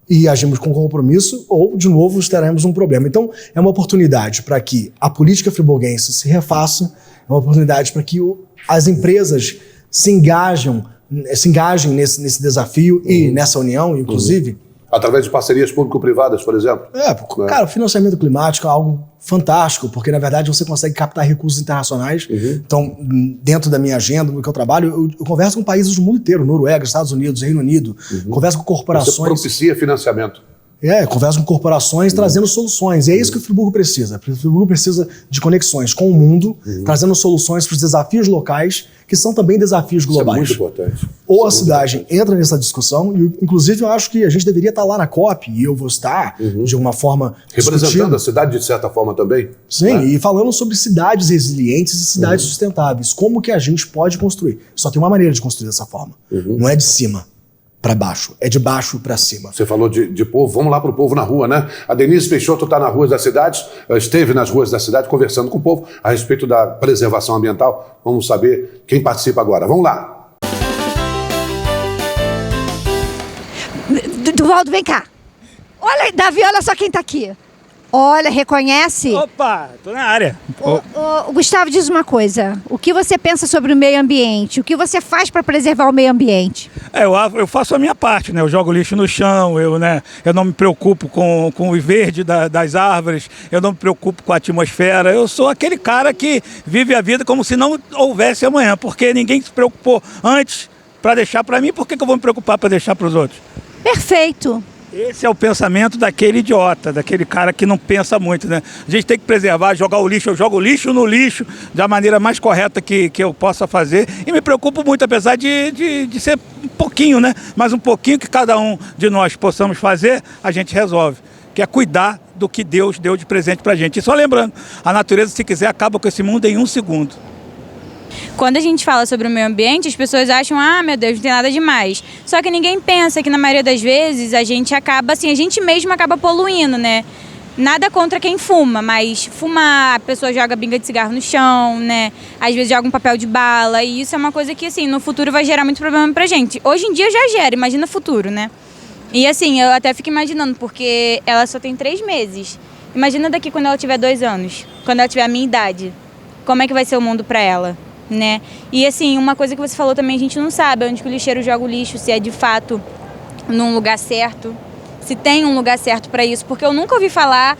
e agimos com compromisso, ou, de novo, teremos um problema. Então, é uma oportunidade para que a política friburguense se refaça, é uma oportunidade para que as empresas se engajem nesse desafio e nessa união, inclusive. Através de parcerias público-privadas, por exemplo? Cara, o financiamento climático é algo fantástico, porque, na verdade, você consegue captar recursos internacionais. Então, dentro da minha agenda, no que eu trabalho, eu converso com países do mundo inteiro, Noruega, Estados Unidos, Reino Unido, converso com corporações. Você propicia financiamento. Converso com corporações trazendo soluções. E é isso que o Friburgo precisa. O Friburgo precisa de conexões com o mundo, trazendo soluções para os desafios locais, que são também desafios globais. Isso é muito importante. Ou a cidade entra nessa discussão, e inclusive eu acho que a gente deveria estar lá na COP, e eu vou estar, de alguma forma, representando a cidade de certa forma também. Sim, e falando sobre cidades resilientes e cidades sustentáveis. Como que a gente pode construir? Só tem uma maneira de construir dessa forma. Não é de cima para baixo, é de baixo para cima. Você falou de povo, vamos lá para o povo na rua, né? A Denise Peixoto está nas ruas das cidades, esteve nas ruas da cidade conversando com o povo a respeito da preservação ambiental. Vamos saber quem participa agora. Vamos lá. Duvaldo, vem cá. Olha, Davi, olha só quem está aqui. Olha, reconhece? Opa, tô na área. Gustavo, diz uma coisa. O que você pensa sobre o meio ambiente? O que você faz para preservar o meio ambiente? Eu faço a minha parte, né? Eu jogo lixo no chão, eu não me preocupo com o verde das árvores, eu não me preocupo com a atmosfera. Eu sou aquele cara que vive a vida como se não houvesse amanhã, porque ninguém se preocupou antes para deixar para mim, por que eu vou me preocupar para deixar para os outros? Perfeito. Esse é o pensamento daquele idiota, daquele cara que não pensa muito, né? A gente tem que preservar, jogar o lixo. Eu jogo o lixo no lixo da maneira mais correta que eu possa fazer. E me preocupo muito, apesar de ser um pouquinho, né? Mas um pouquinho que cada um de nós possamos fazer, a gente resolve. Que é cuidar do que Deus deu de presente pra gente. E só lembrando, a natureza, se quiser, acaba com esse mundo em 1 segundo. Quando a gente fala sobre o meio ambiente, as pessoas acham, meu Deus, não tem nada demais. Só que ninguém pensa que na maioria das vezes a gente acaba, assim, a gente mesmo acaba poluindo, né? Nada contra quem fuma, mas fumar, a pessoa joga binga de cigarro no chão, né? Às vezes joga um papel de bala, e isso é uma coisa que, assim, no futuro vai gerar muito problema pra gente. Hoje em dia já gera, imagina o futuro, né? E assim, eu até fico imaginando, porque ela só tem 3 meses. Imagina daqui quando ela tiver 2 anos, quando ela tiver a minha idade. Como é que vai ser o mundo pra ela? Né? E assim, uma coisa que você falou também, a gente não sabe onde que o lixeiro joga o lixo, se é de fato num lugar certo, se tem um lugar certo para isso, porque eu nunca ouvi falar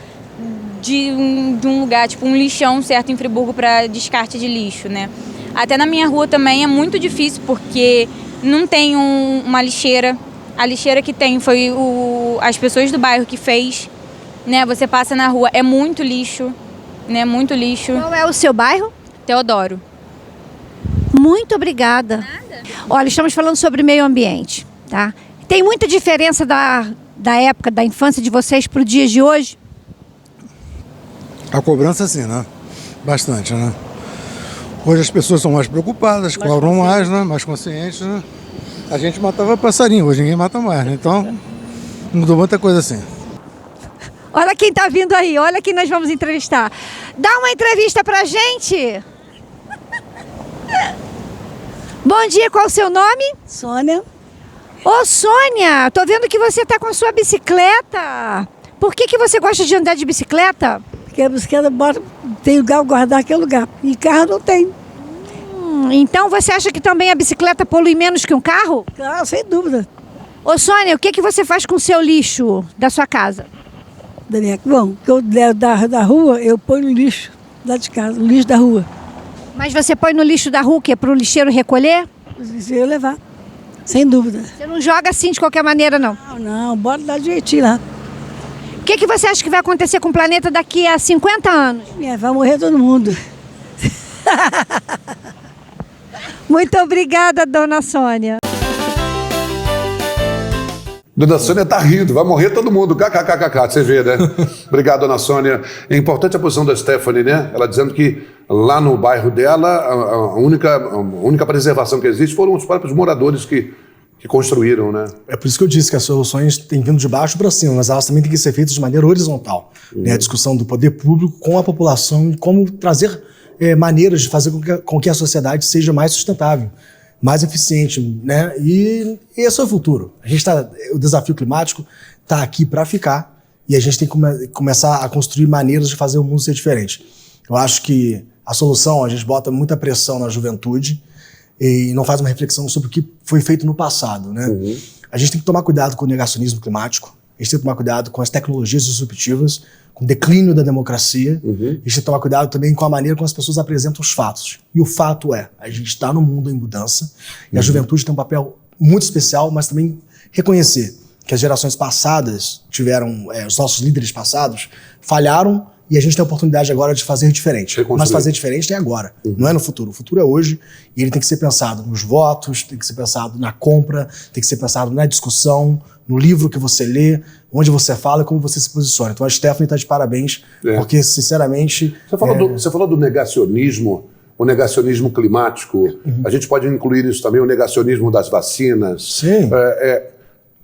de um lugar, tipo um lixão certo em Friburgo para descarte de lixo, né? Até na minha rua também é muito difícil, porque não tem uma lixeira. A lixeira que tem foi as pessoas do bairro que fez, né? Você passa na rua, é muito lixo, né? Muito lixo. Qual é o seu bairro? Teodoro. Muito obrigada. Nada. Olha, estamos falando sobre meio ambiente, tá? Tem muita diferença da época, da infância de vocês para o dia de hoje? A cobrança sim, né? Bastante, né? Hoje as pessoas são mais preocupadas, cobram mais, né? Mais conscientes, né? A gente matava passarinho, hoje ninguém mata mais, né? Então, mudou muita coisa assim. Olha quem tá vindo aí, olha quem nós vamos entrevistar. Dá uma entrevista pra gente! Bom dia, qual é o seu nome? Sônia. Ô, Sônia, tô vendo que você tá com a sua bicicleta. Por que você gosta de andar de bicicleta? Porque a bicicleta tem lugar para guardar aquele lugar. E carro não tem. Então você acha que também a bicicleta polui menos que um carro? Claro, sem dúvida. Ô, Sônia, o que você faz com o seu lixo da sua casa? Bom, que eu da rua, eu ponho no lixo lá de casa, no lixo da rua. Mas você põe no lixo da rua, que é para o lixeiro recolher? O lixeiro levar, sem dúvida. Você não joga assim de qualquer maneira, não? Não, bora dar jeitinho lá. O que você acha que vai acontecer com o planeta daqui a 50 anos? Vai morrer todo mundo. Muito obrigada, dona Sônia. Dona Sônia tá rindo, vai morrer todo mundo, kkkk, você vê, né? Obrigado, dona Sônia. É importante a posição da Stephanie, né? Ela dizendo que lá no bairro dela, a única preservação que existe foram os próprios moradores que construíram, né? É por isso que eu disse que as soluções têm vindo de baixo para cima, mas elas também têm que ser feitas de maneira horizontal. Né? A discussão do poder público com a população e como trazer maneiras de fazer com que a sociedade seja mais sustentável, mais eficiente, né? E esse é o futuro. O desafio climático está aqui para ficar e a gente tem que começar a construir maneiras de fazer o mundo ser diferente. Eu acho que a solução, a gente bota muita pressão na juventude e não faz uma reflexão sobre o que foi feito no passado, né? A gente tem que tomar cuidado com o negacionismo climático, a gente tem que tomar cuidado com as tecnologias disruptivas, com o declínio da democracia, a gente tem que tomar cuidado também com a maneira como as pessoas apresentam os fatos. E o fato é, a gente está num mundo em mudança e a juventude tem um papel muito especial, mas também reconhecer que as gerações passadas tiveram, os nossos líderes passados falharam. E a gente tem a oportunidade agora de fazer diferente. Mas fazer diferente é agora, não é no futuro. O futuro é hoje e ele tem que ser pensado nos votos, tem que ser pensado na compra, tem que ser pensado na discussão, no livro que você lê, onde você fala e como você se posiciona. Então a Stephanie está de parabéns, porque sinceramente... Você falou do negacionismo, o negacionismo climático. A gente pode incluir isso também, o negacionismo das vacinas. Sim.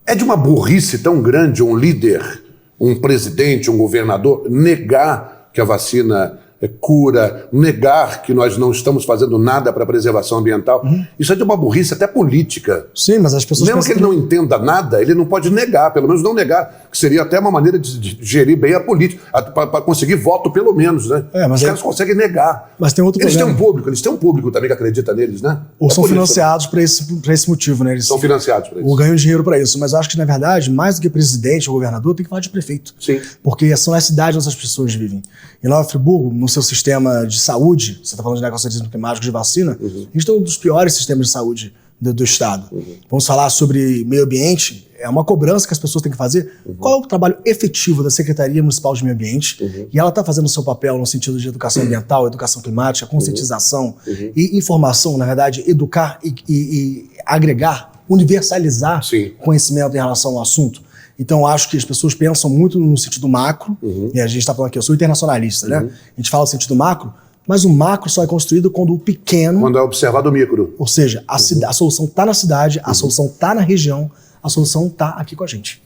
É de uma burrice tão grande um líder, um presidente, um governador, negar que a vacina cura, negar que nós não estamos fazendo nada para a preservação ambiental. Isso é de uma burrice até política. Sim, mas as pessoas... Mesmo que ele não entenda nada, ele não pode negar, pelo menos não negar, que seria até uma maneira de gerir bem a política, para conseguir voto pelo menos, né? Os caras conseguem negar. Mas tem outro problema. Eles têm um público também que acredita neles, né? Ou são financiados para esse motivo, né? Eles são financiados para isso. Ou ganham dinheiro para isso. Mas eu acho que, na verdade, mais do que presidente ou governador, tem que falar de prefeito. Sim. Porque são as cidades onde as pessoas vivem. Em Nova Friburgo, no seu sistema de saúde, você está falando de negacionismo climático, de vacina, a gente tem um dos piores sistemas de saúde do Estado. Vamos falar sobre meio ambiente, é uma cobrança que as pessoas têm que fazer. Qual é o trabalho efetivo da Secretaria Municipal de Meio Ambiente? E ela está fazendo o seu papel no sentido de educação ambiental, educação climática, conscientização e informação, na verdade, educar e agregar, universalizar conhecimento em relação ao assunto. Então, acho que as pessoas pensam muito no sentido macro, e a gente está falando aqui, eu sou internacionalista, né? A gente fala no sentido macro, mas o macro só é construído quando o pequeno... Quando é observado o micro. Ou seja, a solução está na cidade, a solução está na região, a solução está aqui com a gente.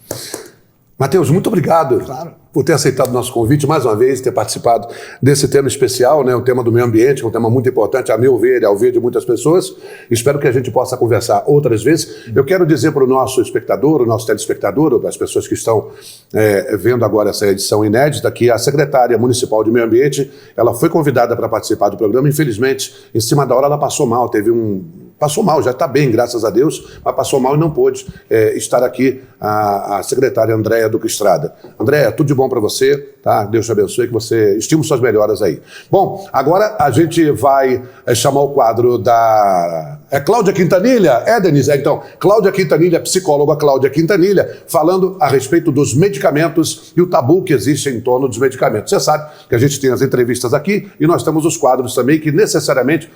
Matheus, muito obrigado por ter aceitado o nosso convite mais uma vez, ter participado desse tema especial, né? O tema do meio ambiente, que é um tema muito importante, a meu ver, ao ver de muitas pessoas. Espero que a gente possa conversar outras vezes. Eu quero dizer para o nosso espectador, o nosso telespectador, ou das pessoas que estão vendo agora essa edição inédita, que a secretária municipal de meio ambiente, ela foi convidada para participar do programa. Infelizmente, em cima da hora, ela passou mal, Passou mal, já está bem, graças a Deus, mas passou mal e não pôde estar aqui a secretária Andréia Duque Estrada. Andréia, tudo de bom para você, tá? Deus te abençoe, que você estime suas melhoras aí. Bom, agora a gente vai chamar o quadro da... Cláudia Quintanilha? Denise? Então, Cláudia Quintanilha, psicóloga Cláudia Quintanilha, falando a respeito dos medicamentos e o tabu que existe em torno dos medicamentos. Você sabe que a gente tem as entrevistas aqui e nós temos os quadros também que necessariamente,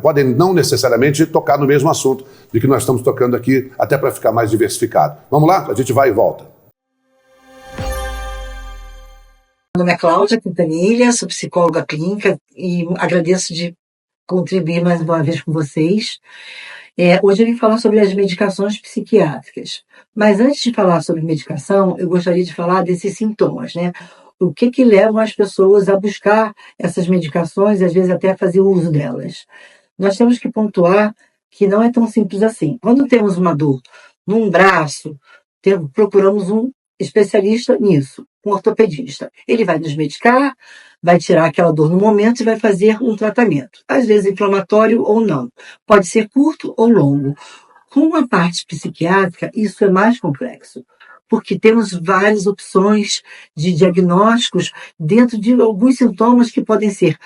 podem não necessariamente tocar no mesmo assunto de que nós estamos tocando aqui, até para ficar mais diversificado. Vamos lá? A gente vai e volta. Meu nome é Cláudia Quintanilha, sou psicóloga clínica e agradeço de contribuir mais uma vez com vocês. Hoje eu vim falar sobre as medicações psiquiátricas. Mas antes de falar sobre medicação, eu gostaria de falar desses sintomas, né? O que levam as pessoas a buscar essas medicações e às vezes até a fazer uso delas. Nós temos que pontuar que não é tão simples assim. Quando temos uma dor num braço, procuramos um especialista nisso, um ortopedista. Ele vai nos medicar, vai tirar aquela dor no momento e vai fazer um tratamento. Às vezes inflamatório ou não. Pode ser curto ou longo. Com a parte psiquiátrica, isso é mais complexo, porque temos várias opções de diagnósticos dentro de alguns sintomas que podem ser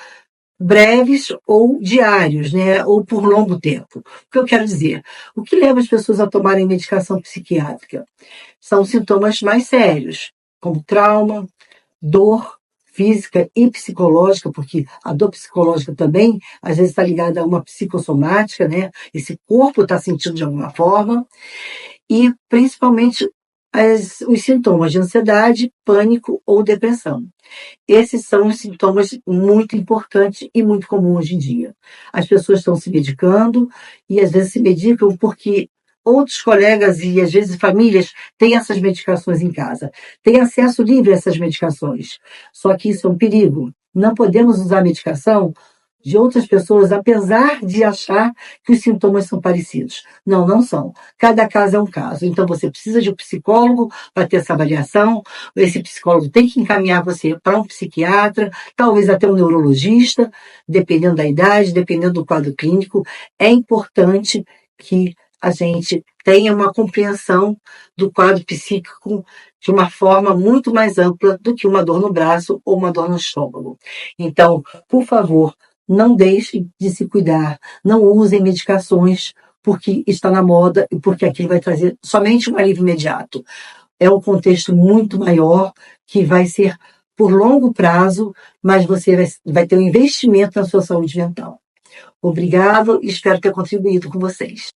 breves ou diários, né, ou por longo tempo. O que eu quero dizer? O que leva as pessoas a tomarem medicação psiquiátrica? São sintomas mais sérios, como trauma, dor, física e psicológica, porque a dor psicológica também, às vezes, está ligada a uma psicossomática, né? Esse corpo está sentindo de alguma forma. E, principalmente, os sintomas de ansiedade, pânico ou depressão. Esses são os sintomas muito importantes e muito comuns hoje em dia. As pessoas estão se medicando e, às vezes, se medicam porque outros colegas e, às vezes, famílias têm essas medicações em casa. Têm acesso livre a essas medicações. Só que isso é um perigo. Não podemos usar medicação de outras pessoas, apesar de achar que os sintomas são parecidos. Não, não são. Cada caso é um caso. Então, você precisa de um psicólogo para ter essa avaliação. Esse psicólogo tem que encaminhar você para um psiquiatra, talvez até um neurologista, dependendo da idade, dependendo do quadro clínico. É importante que a gente tenha uma compreensão do quadro psíquico de uma forma muito mais ampla do que uma dor no braço ou uma dor no estômago. Então, por favor, não deixem de se cuidar, não usem medicações porque está na moda e porque aquilo vai trazer somente um alívio imediato. É um contexto muito maior que vai ser por longo prazo, mas você vai ter um investimento na sua saúde mental. Obrigado e espero ter contribuído com vocês.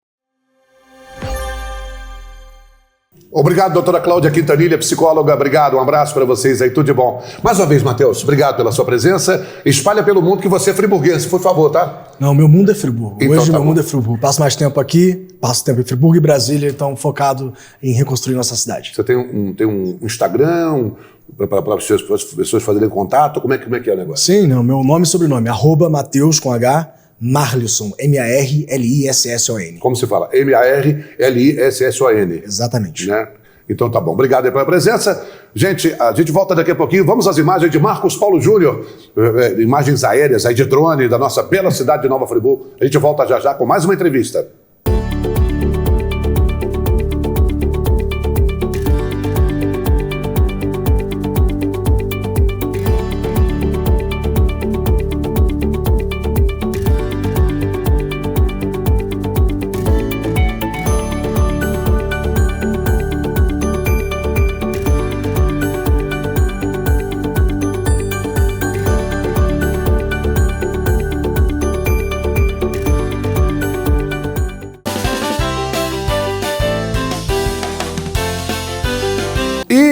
Obrigado, doutora Cláudia Quintanilha, psicóloga. Obrigado, um abraço para vocês aí, tudo de bom. Mais uma vez, Matheus, obrigado pela sua presença. Espalha pelo mundo que você é friburguense, por favor, tá? Não, meu mundo é Friburgo. Então, Hoje tá meu mundo é Friburgo. Passo mais tempo aqui, passo tempo em Friburgo e Brasília, então focado em reconstruir nossa cidade. Você tem um Instagram para as pessoas fazerem contato? Como é que é o negócio? Sim, não, meu nome e sobrenome, @Mateus com H, Marlisson, M-A-R-L-I-S-S-O-N. Como se fala? M-A-R-L-I-S-S-O-N. Exatamente. Né? Então tá bom. Obrigado aí pela presença. Gente, a gente volta daqui a pouquinho. Vamos às imagens de Marcos Paulo Júnior. Imagens aéreas aí de drone da nossa bela cidade de Nova Friburgo. A gente volta já já com mais uma entrevista.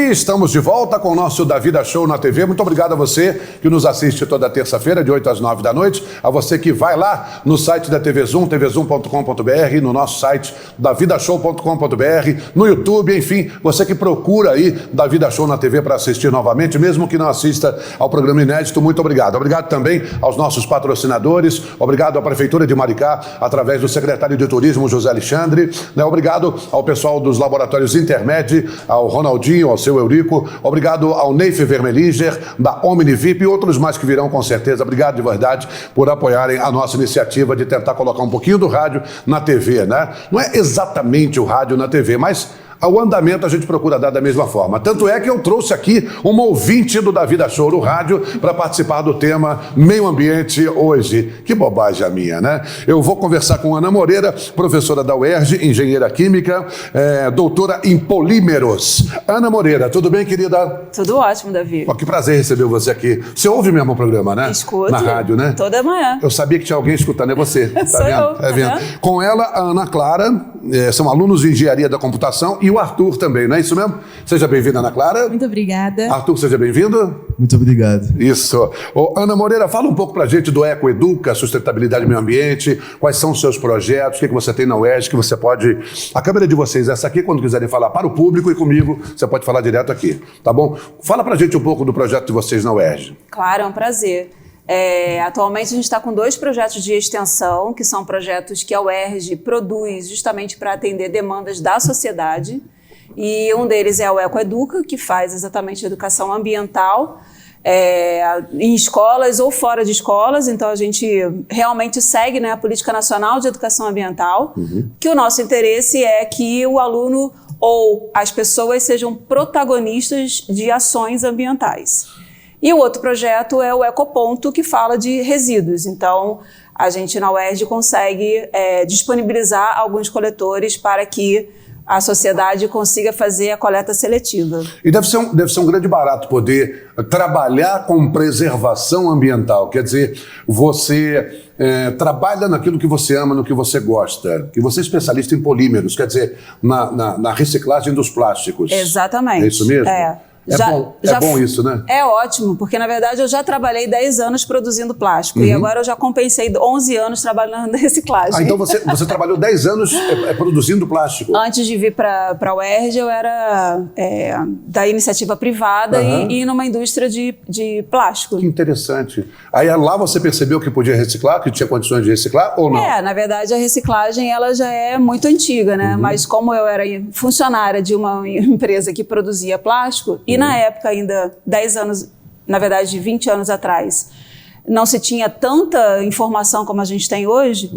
Estamos de volta com o nosso Da Vida Show na TV. Muito obrigado a você que nos assiste toda terça-feira, de 8 às 9 da noite. A você que vai lá no site da TV Zoom, tvzoom.com.br, no nosso site davidashow.com.br, no YouTube, enfim, você que procura aí Da Vida Show na TV para assistir novamente, mesmo que não assista ao programa inédito, muito obrigado. Obrigado também aos nossos patrocinadores, obrigado à Prefeitura de Maricá, através do secretário de Turismo, José Alexandre, né? Obrigado ao pessoal dos laboratórios Intermed, ao Ronaldinho, ao seu Eurico, obrigado ao Neif Vermelinger, da OmniVip e outros mais que virão com certeza. Obrigado de verdade por apoiarem a nossa iniciativa de tentar colocar um pouquinho do rádio na TV, né? Não é exatamente o rádio na TV, mas ao andamento a gente procura dar da mesma forma. Tanto é que eu trouxe aqui uma ouvinte do Da Vida Show no rádio para participar do tema Meio Ambiente hoje. Que bobagem a minha, né? Eu vou conversar com Ana Moreira, professora da UERJ, engenheira química, doutora em polímeros. Ana Moreira, tudo bem, querida? Tudo ótimo, Davi. Pô, que prazer receber você aqui. Você ouve mesmo o programa, né? Escuto. Na rádio, né? Toda manhã. Eu sabia que tinha alguém escutando, é você. Tá Sou vendo? eu, Tá vendo? vendo? Com ela, a Ana Clara, são alunos de engenharia da computação, e o Arthur também, não é isso mesmo? Seja bem-vinda, Ana Clara. Muito obrigada. Arthur, seja bem-vindo. Muito obrigado. Isso. Ô, Ana Moreira, fala um pouco pra gente do Ecoeduca, sustentabilidade e meio ambiente, quais são os seus projetos, o que você tem na UERJ, que você pode... A câmera de vocês, essa aqui, quando quiserem falar para o público e comigo, você pode falar direto aqui, tá bom? Fala pra gente um pouco do projeto de vocês na UERJ. Claro, é um prazer. Atualmente a gente está com 2 projetos de extensão, que são projetos que a UERJ produz justamente para atender demandas da sociedade. E um deles é o Ecoeduca, que faz exatamente educação ambiental em escolas ou fora de escolas. Então a gente realmente segue, né, a Política Nacional de Educação Ambiental, que o nosso interesse é que o aluno ou as pessoas sejam protagonistas de ações ambientais. E o outro projeto é o Ecoponto, que fala de resíduos. Então, a gente na UERJ consegue disponibilizar alguns coletores para que a sociedade consiga fazer a coleta seletiva. E deve ser um grande barato poder trabalhar com preservação ambiental. Quer dizer, você trabalha naquilo que você ama, no que você gosta. E você é especialista em polímeros, quer dizer, na reciclagem dos plásticos. Exatamente. É isso mesmo? É bom isso, né? É ótimo, porque na verdade eu já trabalhei 10 anos produzindo plástico e agora eu já compensei 11 anos trabalhando na reciclagem. Então você trabalhou 10 anos produzindo plástico? Antes de vir para a UERJ eu era da iniciativa privada e numa indústria de plástico. Que interessante. Aí lá você percebeu que podia reciclar, que tinha condições de reciclar ou não? Na verdade a reciclagem ela já é muito antiga, né? Mas como eu era funcionária de uma empresa que produzia plástico e na época ainda 10 anos, na verdade 20 anos atrás, não se tinha tanta informação como a gente tem hoje,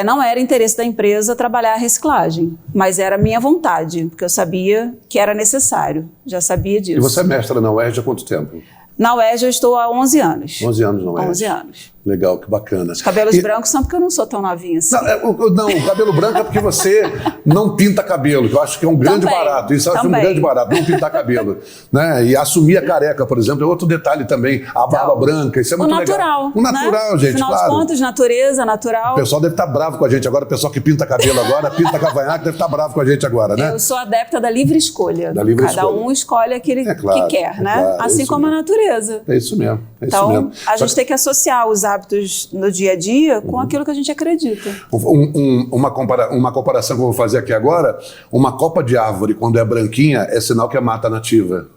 não era interesse da empresa trabalhar a reciclagem, mas era minha vontade, porque eu sabia que era necessário, já sabia disso. E você é mestra na UERJ há quanto tempo? Na UERJ eu estou há 11 anos. 11 anos na UERJ. 11 anos. Legal, que bacana. Os cabelos brancos são porque eu não sou tão novinha assim. Não, o cabelo branco é porque você não pinta cabelo, que eu acho que é um grande barato. Isso eu acho um grande barato, não pintar cabelo. Né? E assumir a careca, por exemplo, é outro detalhe também. A barba branca, isso é muito legal. O natural, né? Gente, afinal de contas, natureza, natural. O pessoal deve estar bravo com a gente agora, o pessoal que pinta cabelo agora, pinta cavanhaque, deve estar bravo com a gente agora, né? Eu sou adepta da livre escolha. Cada um escolhe aquele que quer, né? Claro, assim como mesmo. A natureza. É isso mesmo. Então, a gente tem que associar os hábitos no dia a dia com aquilo que a gente acredita. Uma comparação que eu vou fazer aqui agora, uma copa de árvore, quando é branquinha, é sinal que é mata nativa.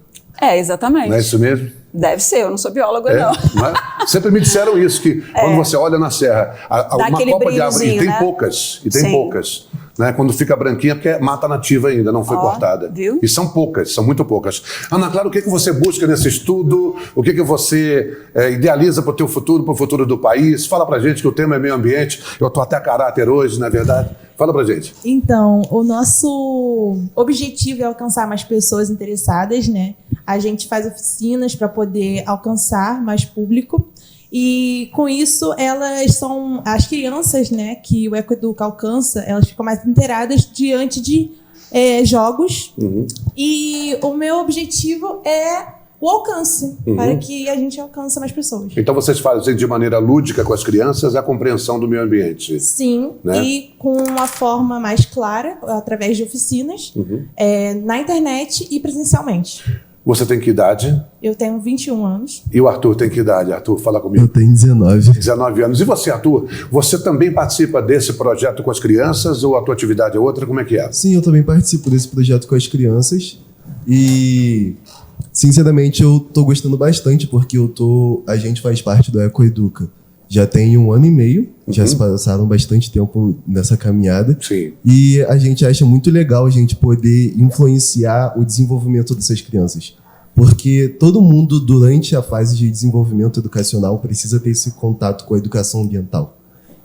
Exatamente. Não é isso mesmo? Deve ser, eu não sou bióloga, não. Sempre me disseram isso, que quando você olha na serra, uma copa de árvore, e tem poucas, né? Quando fica branquinha, porque é mata nativa ainda, não foi cortada. Viu? E são poucas, são muito poucas. Ana Clara, o que você busca nesse estudo? O que você idealiza para o teu futuro, para o futuro do país? Fala pra gente que o tema é meio ambiente. Eu estou até a caráter hoje, não é verdade? Fala pra gente. Então, o nosso objetivo é alcançar mais pessoas interessadas, né? A gente faz oficinas para poder alcançar mais público. E com isso, elas são as crianças, né, que o Ecoeduca alcança, elas ficam mais inteiradas diante de jogos. E o meu objetivo é o alcance, para que a gente alcance mais pessoas. Então vocês fazem de maneira lúdica com as crianças a compreensão do meio ambiente. Sim, né? E com uma forma mais clara, através de oficinas, na internet e presencialmente. Você tem que idade? Eu tenho 21 anos. E o Arthur tem que idade? Arthur, fala comigo. Eu tenho 19. 19 anos. E você, Arthur? Você também participa desse projeto com as crianças ou a tua atividade é outra? Como é que é? Sim, eu também participo desse projeto com as crianças. E, sinceramente, eu tô gostando bastante porque a gente faz parte do Ecoeduca. Já tem 1 ano e meio, já se passaram bastante tempo nessa caminhada. Sim. E a gente acha muito legal a gente poder influenciar o desenvolvimento dessas crianças. Porque todo mundo, durante a fase de desenvolvimento educacional, precisa ter esse contato com a educação ambiental.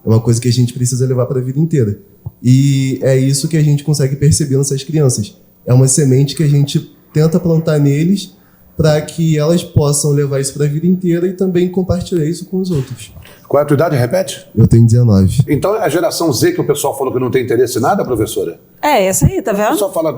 É uma coisa que a gente precisa levar para a vida inteira. E é isso que a gente consegue perceber nessas crianças. É uma semente que a gente tenta plantar neles para que elas possam levar isso para a vida inteira e também compartilhar isso com os outros. Qual é a tua idade? Repete. Eu tenho 19. Então é a geração Z que o pessoal falou que não tem interesse em nada, professora? Essa aí, tá vendo? O pessoal fala,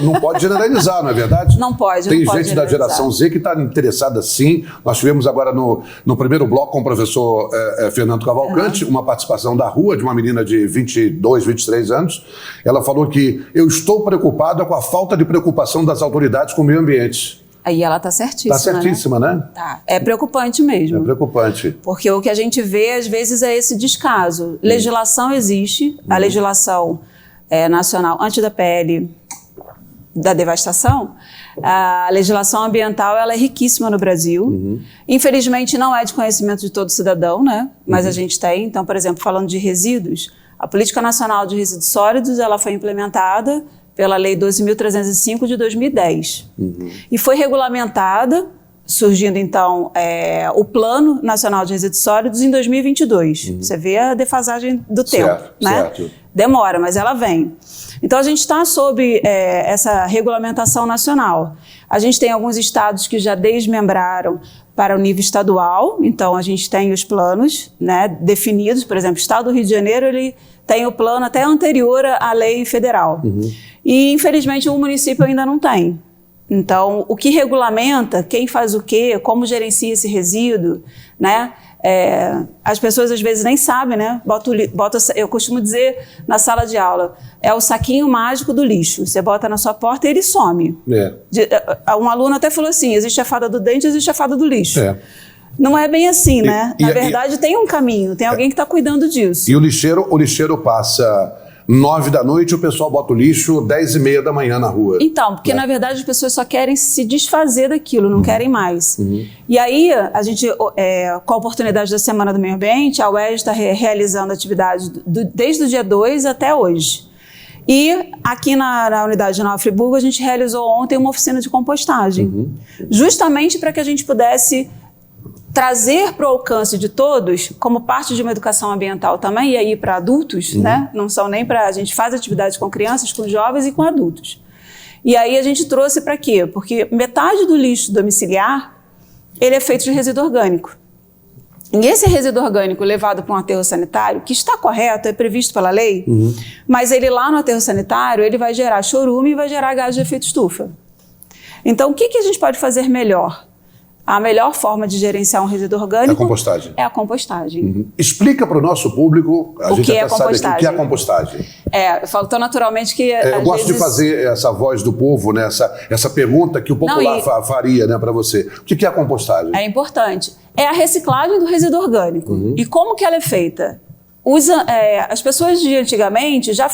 não pode generalizar, não é verdade? Não pode, Tem gente da geração Z que está interessada sim. Nós tivemos agora no primeiro bloco com o professor Fernando Cavalcante, uma participação da rua de uma menina de 22, 23 anos. Ela falou que eu estou preocupada com a falta de preocupação das autoridades com o meio ambiente. Aí ela tá certíssima, Tá certíssima, né? Tá. É preocupante mesmo. É preocupante. Porque o que a gente vê, às vezes, é esse descaso. Legislação existe, a legislação nacional antes da PL da devastação, a legislação ambiental ela é riquíssima no Brasil. Infelizmente, não é de conhecimento de todo cidadão, né? Mas a gente tem. Então, por exemplo, falando de resíduos, a Política Nacional de Resíduos Sólidos ela foi implementada pela Lei 12.305 de 2010. E foi regulamentada surgindo, então, o Plano Nacional de Resíduos Sólidos em 2022. Você vê a defasagem do tempo, né? Certo. Demora, mas ela vem. Então, a gente está sob essa regulamentação nacional. A gente tem alguns estados que já desmembraram para o nível estadual, então a gente tem os planos, né, definidos. Por exemplo, o estado do Rio de Janeiro ele tem o plano até anterior à lei federal. E, infelizmente, o município ainda não tem. Então, o que regulamenta, quem faz o quê, como gerencia esse resíduo, né? As pessoas às vezes nem sabem, né? Eu costumo dizer na sala de aula, é o saquinho mágico do lixo. Você bota na sua porta e ele some. Um aluno até falou assim, existe a fada do dente, existe a fada do lixo. Não é bem assim, né? Na verdade, tem um caminho, tem alguém que está cuidando disso. E o lixeiro passa 9 da noite, o pessoal bota o lixo 10h30 da manhã na rua. Então, porque na verdade as pessoas só querem se desfazer daquilo, não querem mais. E aí, a gente, com a oportunidade da Semana do Meio Ambiente, a UERJ está realizando atividades desde o dia 2 até hoje. E aqui na unidade de Nova Friburgo, a gente realizou ontem uma oficina de compostagem, justamente para que a gente pudesse trazer para o alcance de todos, como parte de uma educação ambiental também, e aí para adultos, né? Não são nem para... A gente faz atividades com crianças, com jovens e com adultos. E aí a gente trouxe para quê? Porque metade do lixo domiciliar, ele é feito de resíduo orgânico. E esse resíduo orgânico levado para um aterro sanitário, que está correto, é previsto pela lei, mas ele lá no aterro sanitário, ele vai gerar chorume e vai gerar gás de efeito estufa. Então, o que a gente pode fazer melhor? A melhor forma de gerenciar um resíduo orgânico é a compostagem. Explica para o nosso público, a gente até sabe aqui, o que é a compostagem. Eu falo tão naturalmente que eu gosto de fazer essa voz do povo, né? essa pergunta que o popular faria, né, para você. O que é a compostagem? É importante. É a reciclagem do resíduo orgânico. E como que ela é feita? As pessoas de antigamente já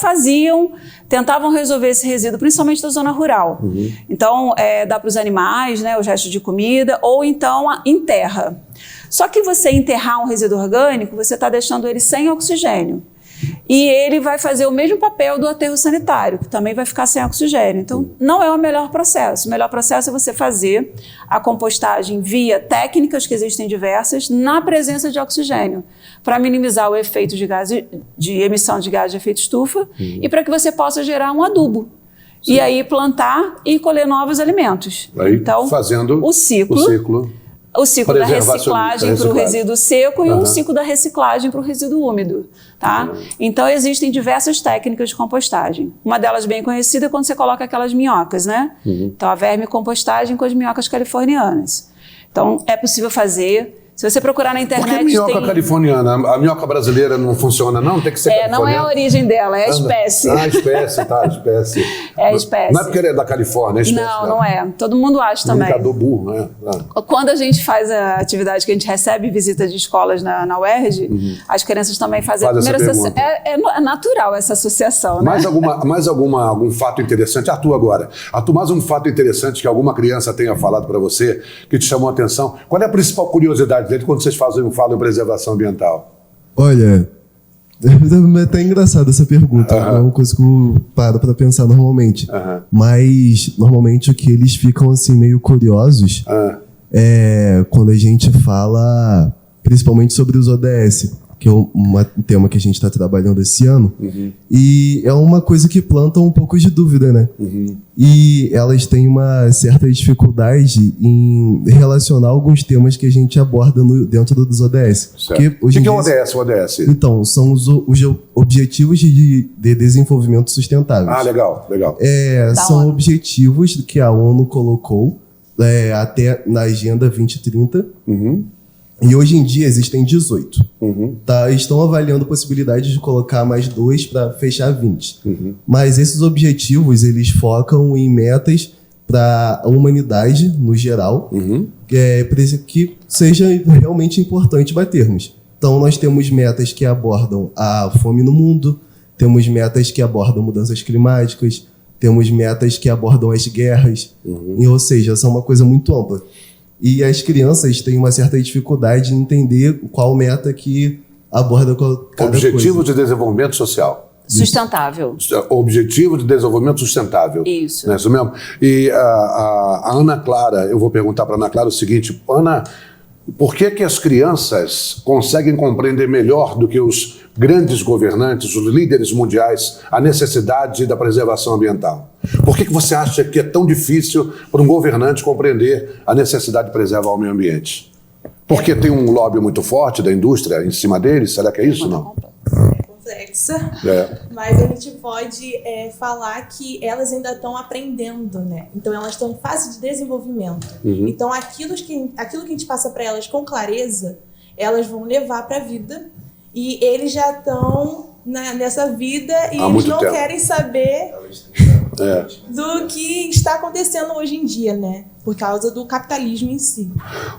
tentavam resolver esse resíduo, principalmente da zona rural. Então, dá para os animais, né, os restos de comida, ou então enterra. Só que você enterrar um resíduo orgânico, você está deixando ele sem oxigênio. E ele vai fazer o mesmo papel do aterro sanitário, que também vai ficar sem oxigênio. Então, não é o melhor processo. O melhor processo é você fazer a compostagem via técnicas, que existem diversas, na presença de oxigênio, para minimizar o efeito de emissão de gás de efeito estufa e para que você possa gerar um adubo. Sim. E aí plantar e colher novos alimentos. Aí, então, fazendo o ciclo da reciclagem para o resíduo seco e o ciclo da reciclagem para o resíduo úmido. Tá? Então, existem diversas técnicas de compostagem. Uma delas bem conhecida é quando você coloca aquelas minhocas, né? Então, a vermicompostagem com as minhocas californianas. Então, é possível fazer. Se você procurar na internet... Por que minhoca californiana? A minhoca brasileira não funciona, não? Tem que ser californiana? Não é a origem dela, é a espécie. A espécie, tá, a espécie. É a espécie. Não é porque ele é da Califórnia, é a espécie. Não é. Todo mundo acha também. Indicador burro, né? Quando a gente faz a atividade que a gente recebe visita de escolas na UERJ, as crianças também fazem a primeira associação. É natural essa associação, né? Mais algum fato interessante? Arthur, agora. Arthur, mais um fato interessante que alguma criança tenha falado para você, que te chamou a atenção. Qual é a principal curiosidade dele quando vocês falam em preservação ambiental? Olha, é até engraçada essa pergunta. É uma coisa que eu paro para pensar normalmente. Mas, normalmente, o que eles ficam assim meio curiosos é quando a gente fala principalmente sobre os ODS, que é um tema que a gente está trabalhando esse ano. E é uma coisa que planta um pouco de dúvida, né? E elas têm uma certa dificuldade em relacionar alguns temas que a gente aborda dentro dos ODS. O que é o ODS? Então, são os Objetivos de Desenvolvimento Sustentável. Legal. São objetivos que a ONU colocou até na Agenda 2030. E hoje em dia existem 18. Estão avaliando a possibilidade de colocar mais 2 para fechar 20. Mas esses objetivos, eles focam em metas para a humanidade, no geral, que seja realmente importante batermos. Então, nós temos metas que abordam a fome no mundo, temos metas que abordam mudanças climáticas, temos metas que abordam as guerras, ou seja, são uma coisa muito ampla. E as crianças têm uma certa dificuldade em entender qual meta que aborda cada Objetivo coisa. de Desenvolvimento Social. Sustentável. Objetivo de Desenvolvimento Sustentável. Isso. Não é isso mesmo? E a Ana Clara, eu vou perguntar para a Ana Clara o seguinte, Ana, por que as crianças conseguem compreender melhor do que os grandes governantes, os líderes mundiais, a necessidade da preservação ambiental? Por que você acha que é tão difícil para um governante compreender a necessidade de preservar o meio ambiente? Porque tem um lobby muito forte da indústria em cima deles? Será que é isso, não? Complexa, mas a gente pode falar que elas ainda estão aprendendo, né? Então elas estão em fase de desenvolvimento. Então aquilo que a gente passa para elas com clareza, elas vão levar para a vida e eles já estão nessa vida e eles não querem saber do que está acontecendo hoje em dia, né? Por causa do capitalismo em si.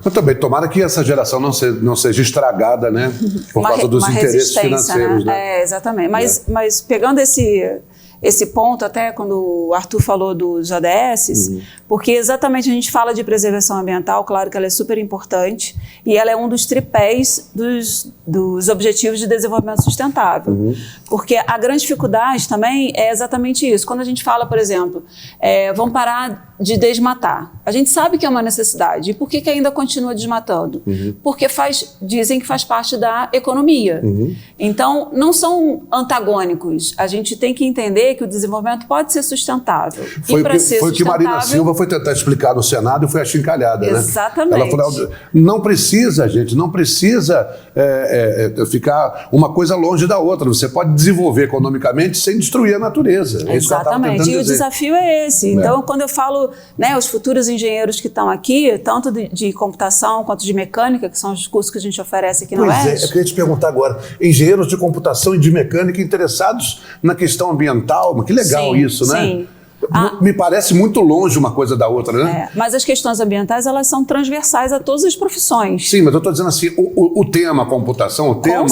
Mas também, tomara que essa geração não seja estragada, né? Por causa dos interesses financeiros, né? Exatamente. Mas pegando esse ponto, até quando o Arthur falou dos ODS, porque exatamente a gente fala de preservação ambiental, claro que ela é super importante, e ela é um dos tripés dos Objetivos de Desenvolvimento Sustentável. Porque a grande dificuldade também é exatamente isso. Quando a gente fala, por exemplo, vamos parar de desmatar. A gente sabe que é uma necessidade. E por que ainda continua desmatando? Porque dizem que faz parte da economia. Então, não são antagônicos. A gente tem que entender que o desenvolvimento pode ser sustentável. Foi o que Marina Silva foi tentar explicar no Senado e foi achincalhada, né? Exatamente. Ela falou, não precisa, gente, não precisa ficar uma coisa longe da outra. Você pode desenvolver economicamente sem destruir a natureza. É isso que ela estava tentando dizer. E o desafio é esse. Então, quando eu falo, né, os futuros engenheiros que estão aqui, tanto de computação quanto de mecânica, que são os cursos que a gente oferece aqui na UERJ. Eu queria te perguntar agora, engenheiros de computação e de mecânica interessados na questão ambiental, que legal isso, né? Sim. Me parece muito longe uma coisa da outra, né? Mas as questões ambientais, elas são transversais a todas as profissões. Sim, mas eu estou dizendo assim, o tema computação, o tema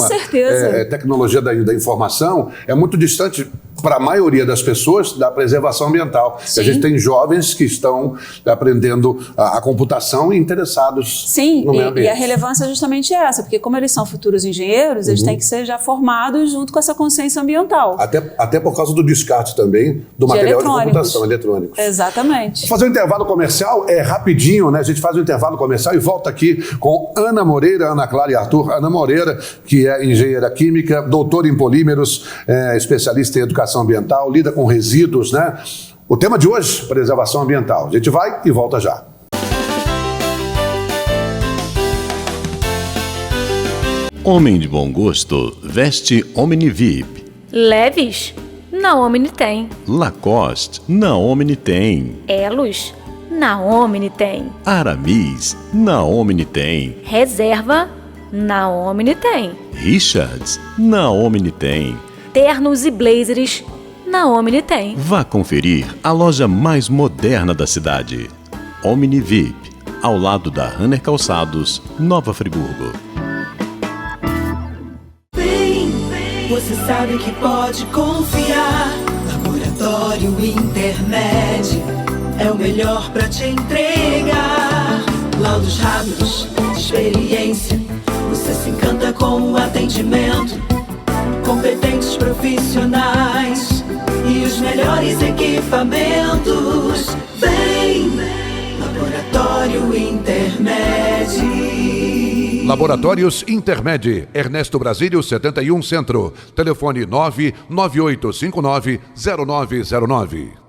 tecnologia da informação é muito distante para a maioria das pessoas da preservação ambiental. A gente tem jovens que estão aprendendo a computação e interessados no meio ambiente. E a relevância é justamente essa, porque como eles são futuros engenheiros, eles têm que ser já formados junto com essa consciência ambiental. Até por causa do descarte também do material de computação, eletrônicos. Exatamente. Vou fazer um intervalo comercial, rapidinho, né? A gente faz um intervalo comercial e volta aqui com Ana Moreira, Ana Clara e Arthur. Ana Moreira, que é engenheira química, doutora em polímeros, especialista em educação ambiental, lida com resíduos, né? O tema de hoje, preservação ambiental. A gente vai e volta já. Homem de bom gosto veste Omnivip. Leves? Na Omni tem. Lacoste, na Omni tem. Elos? Na Omni tem. Aramis, na Omni tem. Reserva? Na Omni tem. Richards, na Omni tem. Ternos e blazers? Na Omni tem. Vá conferir a loja mais moderna da cidade. Omnivip, ao lado da Hanner Calçados, Nova Friburgo. Você sabe que pode confiar. Laboratório Intermed é o melhor pra te entregar. Laudos rápidos, experiência. Você se encanta com o atendimento. Competentes profissionais e os melhores equipamentos. Vem, Laboratório Intermed. Laboratórios Intermed, Ernesto Brasílio, 71 Centro. Telefone 998590909.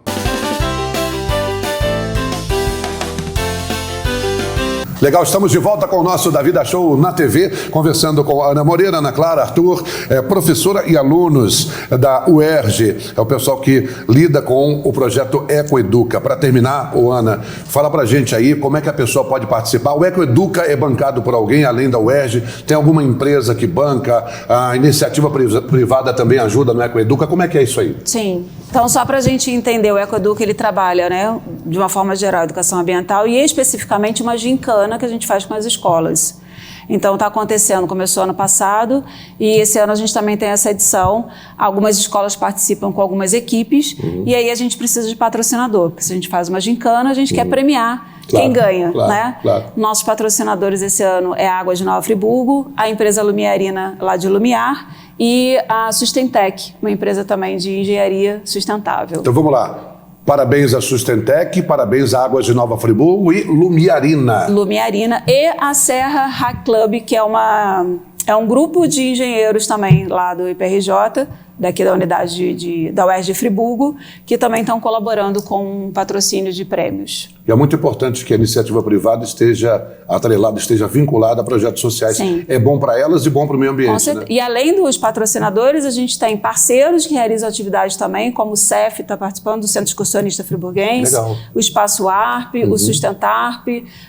Legal, estamos de volta com o nosso Da Vida Show na TV, conversando com Ana Moreira, Ana Clara, Arthur, professora e alunos da UERJ, é o pessoal que lida com o projeto Ecoeduca. Para terminar, Ana, fala pra gente aí como é que a pessoa pode participar. O Ecoeduca é bancado por alguém além da UERJ? Tem alguma empresa que banca? A iniciativa privada também ajuda no Ecoeduca? Como é que é isso aí? Sim. Então, só para a gente entender, o Ecoeduca, ele trabalha, né, de uma forma geral, educação ambiental e especificamente uma gincana que a gente faz com as escolas. Então, está acontecendo, começou ano passado e esse ano a gente também tem essa edição. Algumas escolas participam com algumas equipes e aí a gente precisa de patrocinador, porque se a gente faz uma gincana, a gente quer premiar quem ganha, claro, né? Claro. Nossos patrocinadores esse ano é a Águas de Nova Friburgo, a empresa Lumiarina lá de Lumiar e a Sustentec, uma empresa também de engenharia sustentável. Então vamos lá. Parabéns à Sustentec, parabéns à Águas de Nova Friburgo e Lumiarina. Lumiarina e a Serra Hack Club, que é um grupo de engenheiros também lá do IPRJ, daqui da unidade da UERJ de Friburgo, que também estão colaborando com um patrocínio de prêmios. E é muito importante que a iniciativa privada esteja atrelada, esteja vinculada a projetos sociais. Sim. É bom para elas e bom para o meio ambiente. Né? E além dos patrocinadores, a gente tem parceiros que realizam atividades também, como o CEF está participando do Centro Excursionista Friburguense, Legal. o Espaço ARP, o Sustentarp,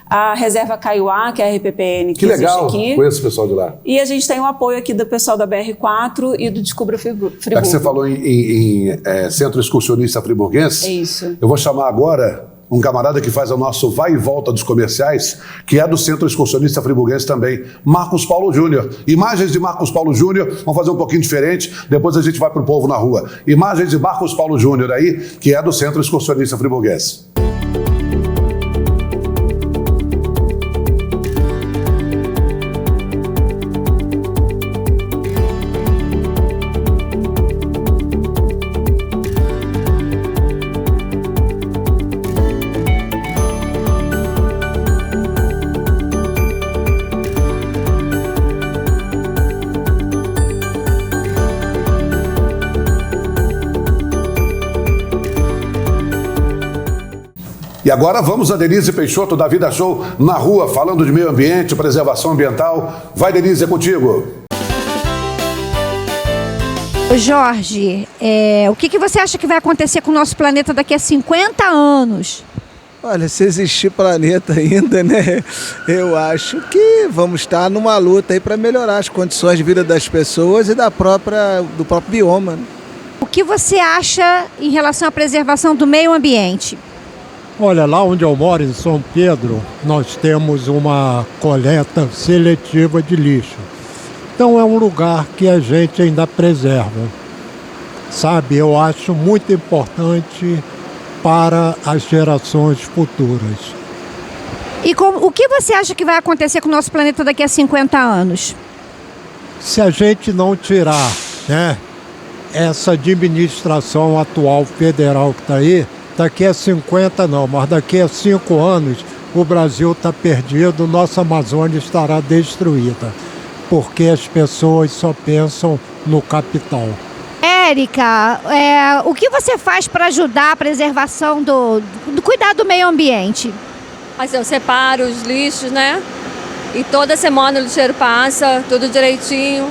a Reserva Caiuá, que é a RPPN, que legal, aqui. Conheço o pessoal de lá. E a gente tem o apoio aqui do pessoal da BR4 e do Descubra Friburgo. É que você falou em Centro Excursionista Friburguense. É isso. Eu vou chamar agora um camarada que faz o nosso vai e volta dos comerciais, que é do Centro Excursionista Friburguense também, Marcos Paulo Júnior. Imagens de Marcos Paulo Júnior, vamos fazer um pouquinho diferente, depois a gente vai pro povo na rua. Imagens de Marcos Paulo Júnior aí, que é do Centro Excursionista Friburguense. E agora vamos a Denise Peixoto da Vida Show na rua, falando de meio ambiente, preservação ambiental. Vai, Denise, é contigo. Jorge, o que você acha que vai acontecer com o nosso planeta daqui a 50 anos? Olha, se existir planeta ainda, né? Eu acho que vamos estar numa luta aí para melhorar as condições de vida das pessoas e do próprio bioma. Né? O que você acha em relação à preservação do meio ambiente? Olha, lá onde eu moro, em São Pedro, nós temos uma coleta seletiva de lixo. Então é um lugar que a gente ainda preserva. Sabe, eu acho muito importante para as gerações futuras. E o que você acha que vai acontecer com o nosso planeta daqui a 50 anos? Se a gente não tirar, né, essa administração atual federal que está aí, daqui a 50 não, mas daqui a 5 anos o Brasil está perdido, nossa Amazônia estará destruída, porque as pessoas só pensam no capital. Érica, o que você faz para ajudar a preservação do cuidado do meio ambiente? Assim, eu separo os lixos, né? E toda semana o lixeiro passa, tudo direitinho,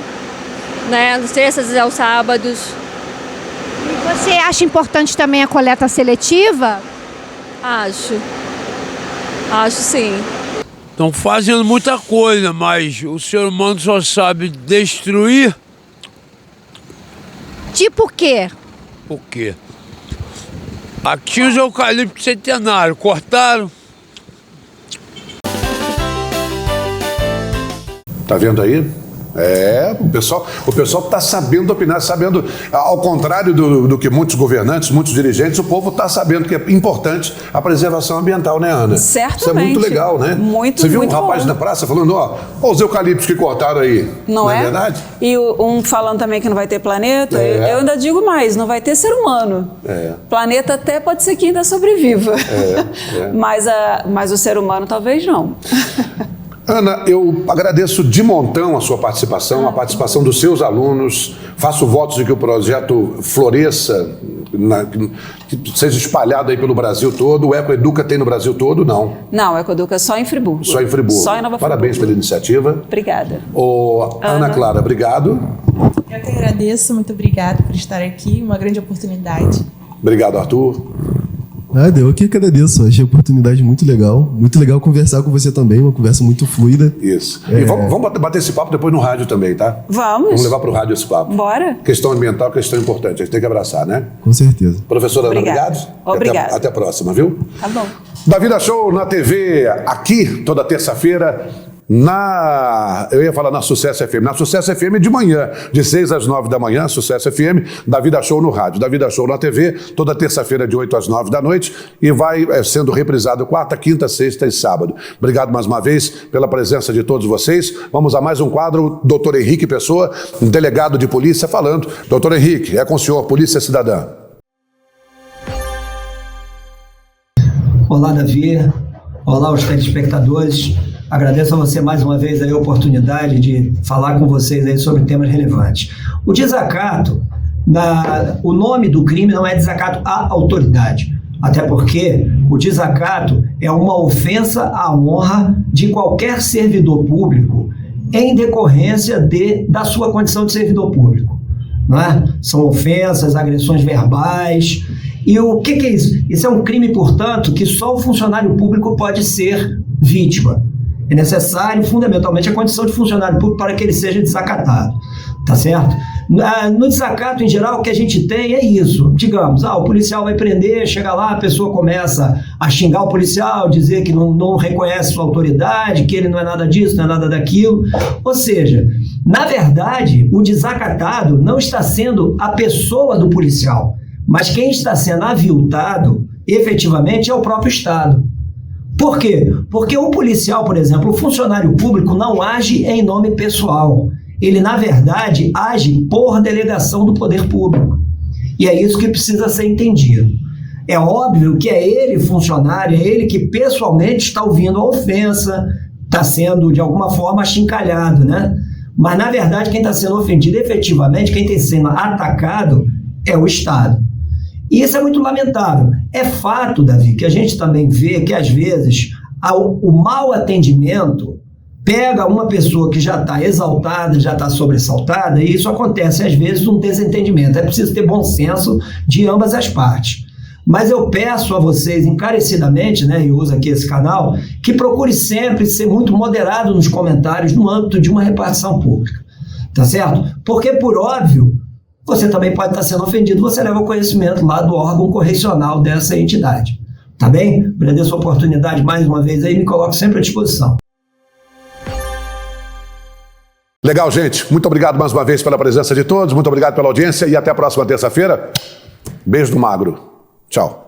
né? Nas terças e aos sábados. Você acha importante também a coleta seletiva? Acho sim. Estão fazendo muita coisa, mas o ser humano só sabe destruir. Tipo o quê? Por quê? Aqui tinha os eucaliptos centenários, cortaram. Tá vendo aí? O pessoal está sabendo opinar, sabendo, ao contrário do que muitos governantes, muitos dirigentes, o povo está sabendo que é importante a preservação ambiental, né, Ana? Certamente. Isso é muito legal, né? Muito, Você viu muito um rapaz bom. na praça falando, ó, os eucaliptos que cortaram aí. Não é verdade? E um falando também que não vai ter planeta, eu ainda digo mais, não vai ter ser humano. Planeta até pode ser que ainda sobreviva. Mas o ser humano talvez não. Ana, eu agradeço de montão a sua participação, a participação dos seus alunos. Faço votos de que o projeto floresça, que seja espalhado aí pelo Brasil todo. O Ecoeduca tem no Brasil todo, não? Não, o Ecoeduca é só em Friburgo. Só em Friburgo. Só em Nova Friburgo. Parabéns pela iniciativa. Obrigada. Ana Clara, obrigado. Eu que agradeço, muito obrigada por estar aqui, uma grande oportunidade. Obrigado, Arthur. Nada, eu que agradeço, achei a oportunidade muito legal conversar com você também, uma conversa muito fluida. Isso. E vamos bater esse papo depois no rádio também, tá? Vamos levar para o rádio esse papo. Bora. Questão ambiental, questão importante, a gente tem que abraçar, né? Com certeza. Professora Ana, obrigado. Obrigada. Até a próxima, viu? Tá bom. Da Vida Show na TV, aqui, toda terça-feira, Eu ia falar na Sucesso FM. Na Sucesso FM de manhã, de 6 às 9 da manhã, Sucesso FM, da Vida Show no rádio, da Vida Show na TV, toda terça-feira de 8 às 9 da noite e vai sendo reprisado quarta, quinta, sexta e sábado. Obrigado mais uma vez pela presença de todos vocês. Vamos a mais um quadro, Dr. Henrique Pessoa, delegado de polícia, falando. Dr. Henrique, é com o senhor, Polícia Cidadã. Olá, Davi. Olá, os telespectadores. Agradeço a você mais uma vez a oportunidade de falar com vocês aí sobre temas relevantes. O desacato, o nome do crime não é desacato à autoridade, até porque o desacato é uma ofensa à honra de qualquer servidor público em decorrência da sua condição de servidor público. Não é? São ofensas, agressões verbais. E o que é isso? Isso é um crime, portanto, que só o funcionário público pode ser vítima. É necessário, fundamentalmente, a condição de funcionário público para que ele seja desacatado. Tá certo? No desacato, em geral, o que a gente tem é isso. Digamos, o policial vai prender, chega lá, a pessoa começa a xingar o policial, dizer que não reconhece sua autoridade, que ele não é nada disso, não é nada daquilo. Ou seja, na verdade, o desacatado não está sendo a pessoa do policial, mas quem está sendo aviltado, efetivamente, é o próprio Estado. Por quê? Porque o policial, por exemplo, o funcionário público não age em nome pessoal. Ele, na verdade, age por delegação do poder público. E é isso que precisa ser entendido. É óbvio que é ele, funcionário, é ele que pessoalmente está ouvindo a ofensa, está sendo, de alguma forma, achincalhado, né? Mas, na verdade, quem está sendo ofendido, efetivamente, quem está sendo atacado é o Estado. E isso é muito lamentável. É fato, Davi, que a gente também vê que, às vezes, o mau atendimento pega uma pessoa que já está exaltada, já está sobressaltada, e isso acontece, às vezes, um desentendimento. É preciso ter bom senso de ambas as partes. Mas eu peço a vocês, encarecidamente, né, e uso aqui esse canal, que procure sempre ser muito moderado nos comentários no âmbito de uma repartição pública. Tá certo? Porque, por óbvio, você também pode estar sendo ofendido, você leva o conhecimento lá do órgão correcional dessa entidade. Tá bem? Agradeço a oportunidade mais uma vez aí, me coloco sempre à disposição. Legal, gente. Muito obrigado mais uma vez pela presença de todos, muito obrigado pela audiência e até a próxima terça-feira. Beijo do Magro. Tchau.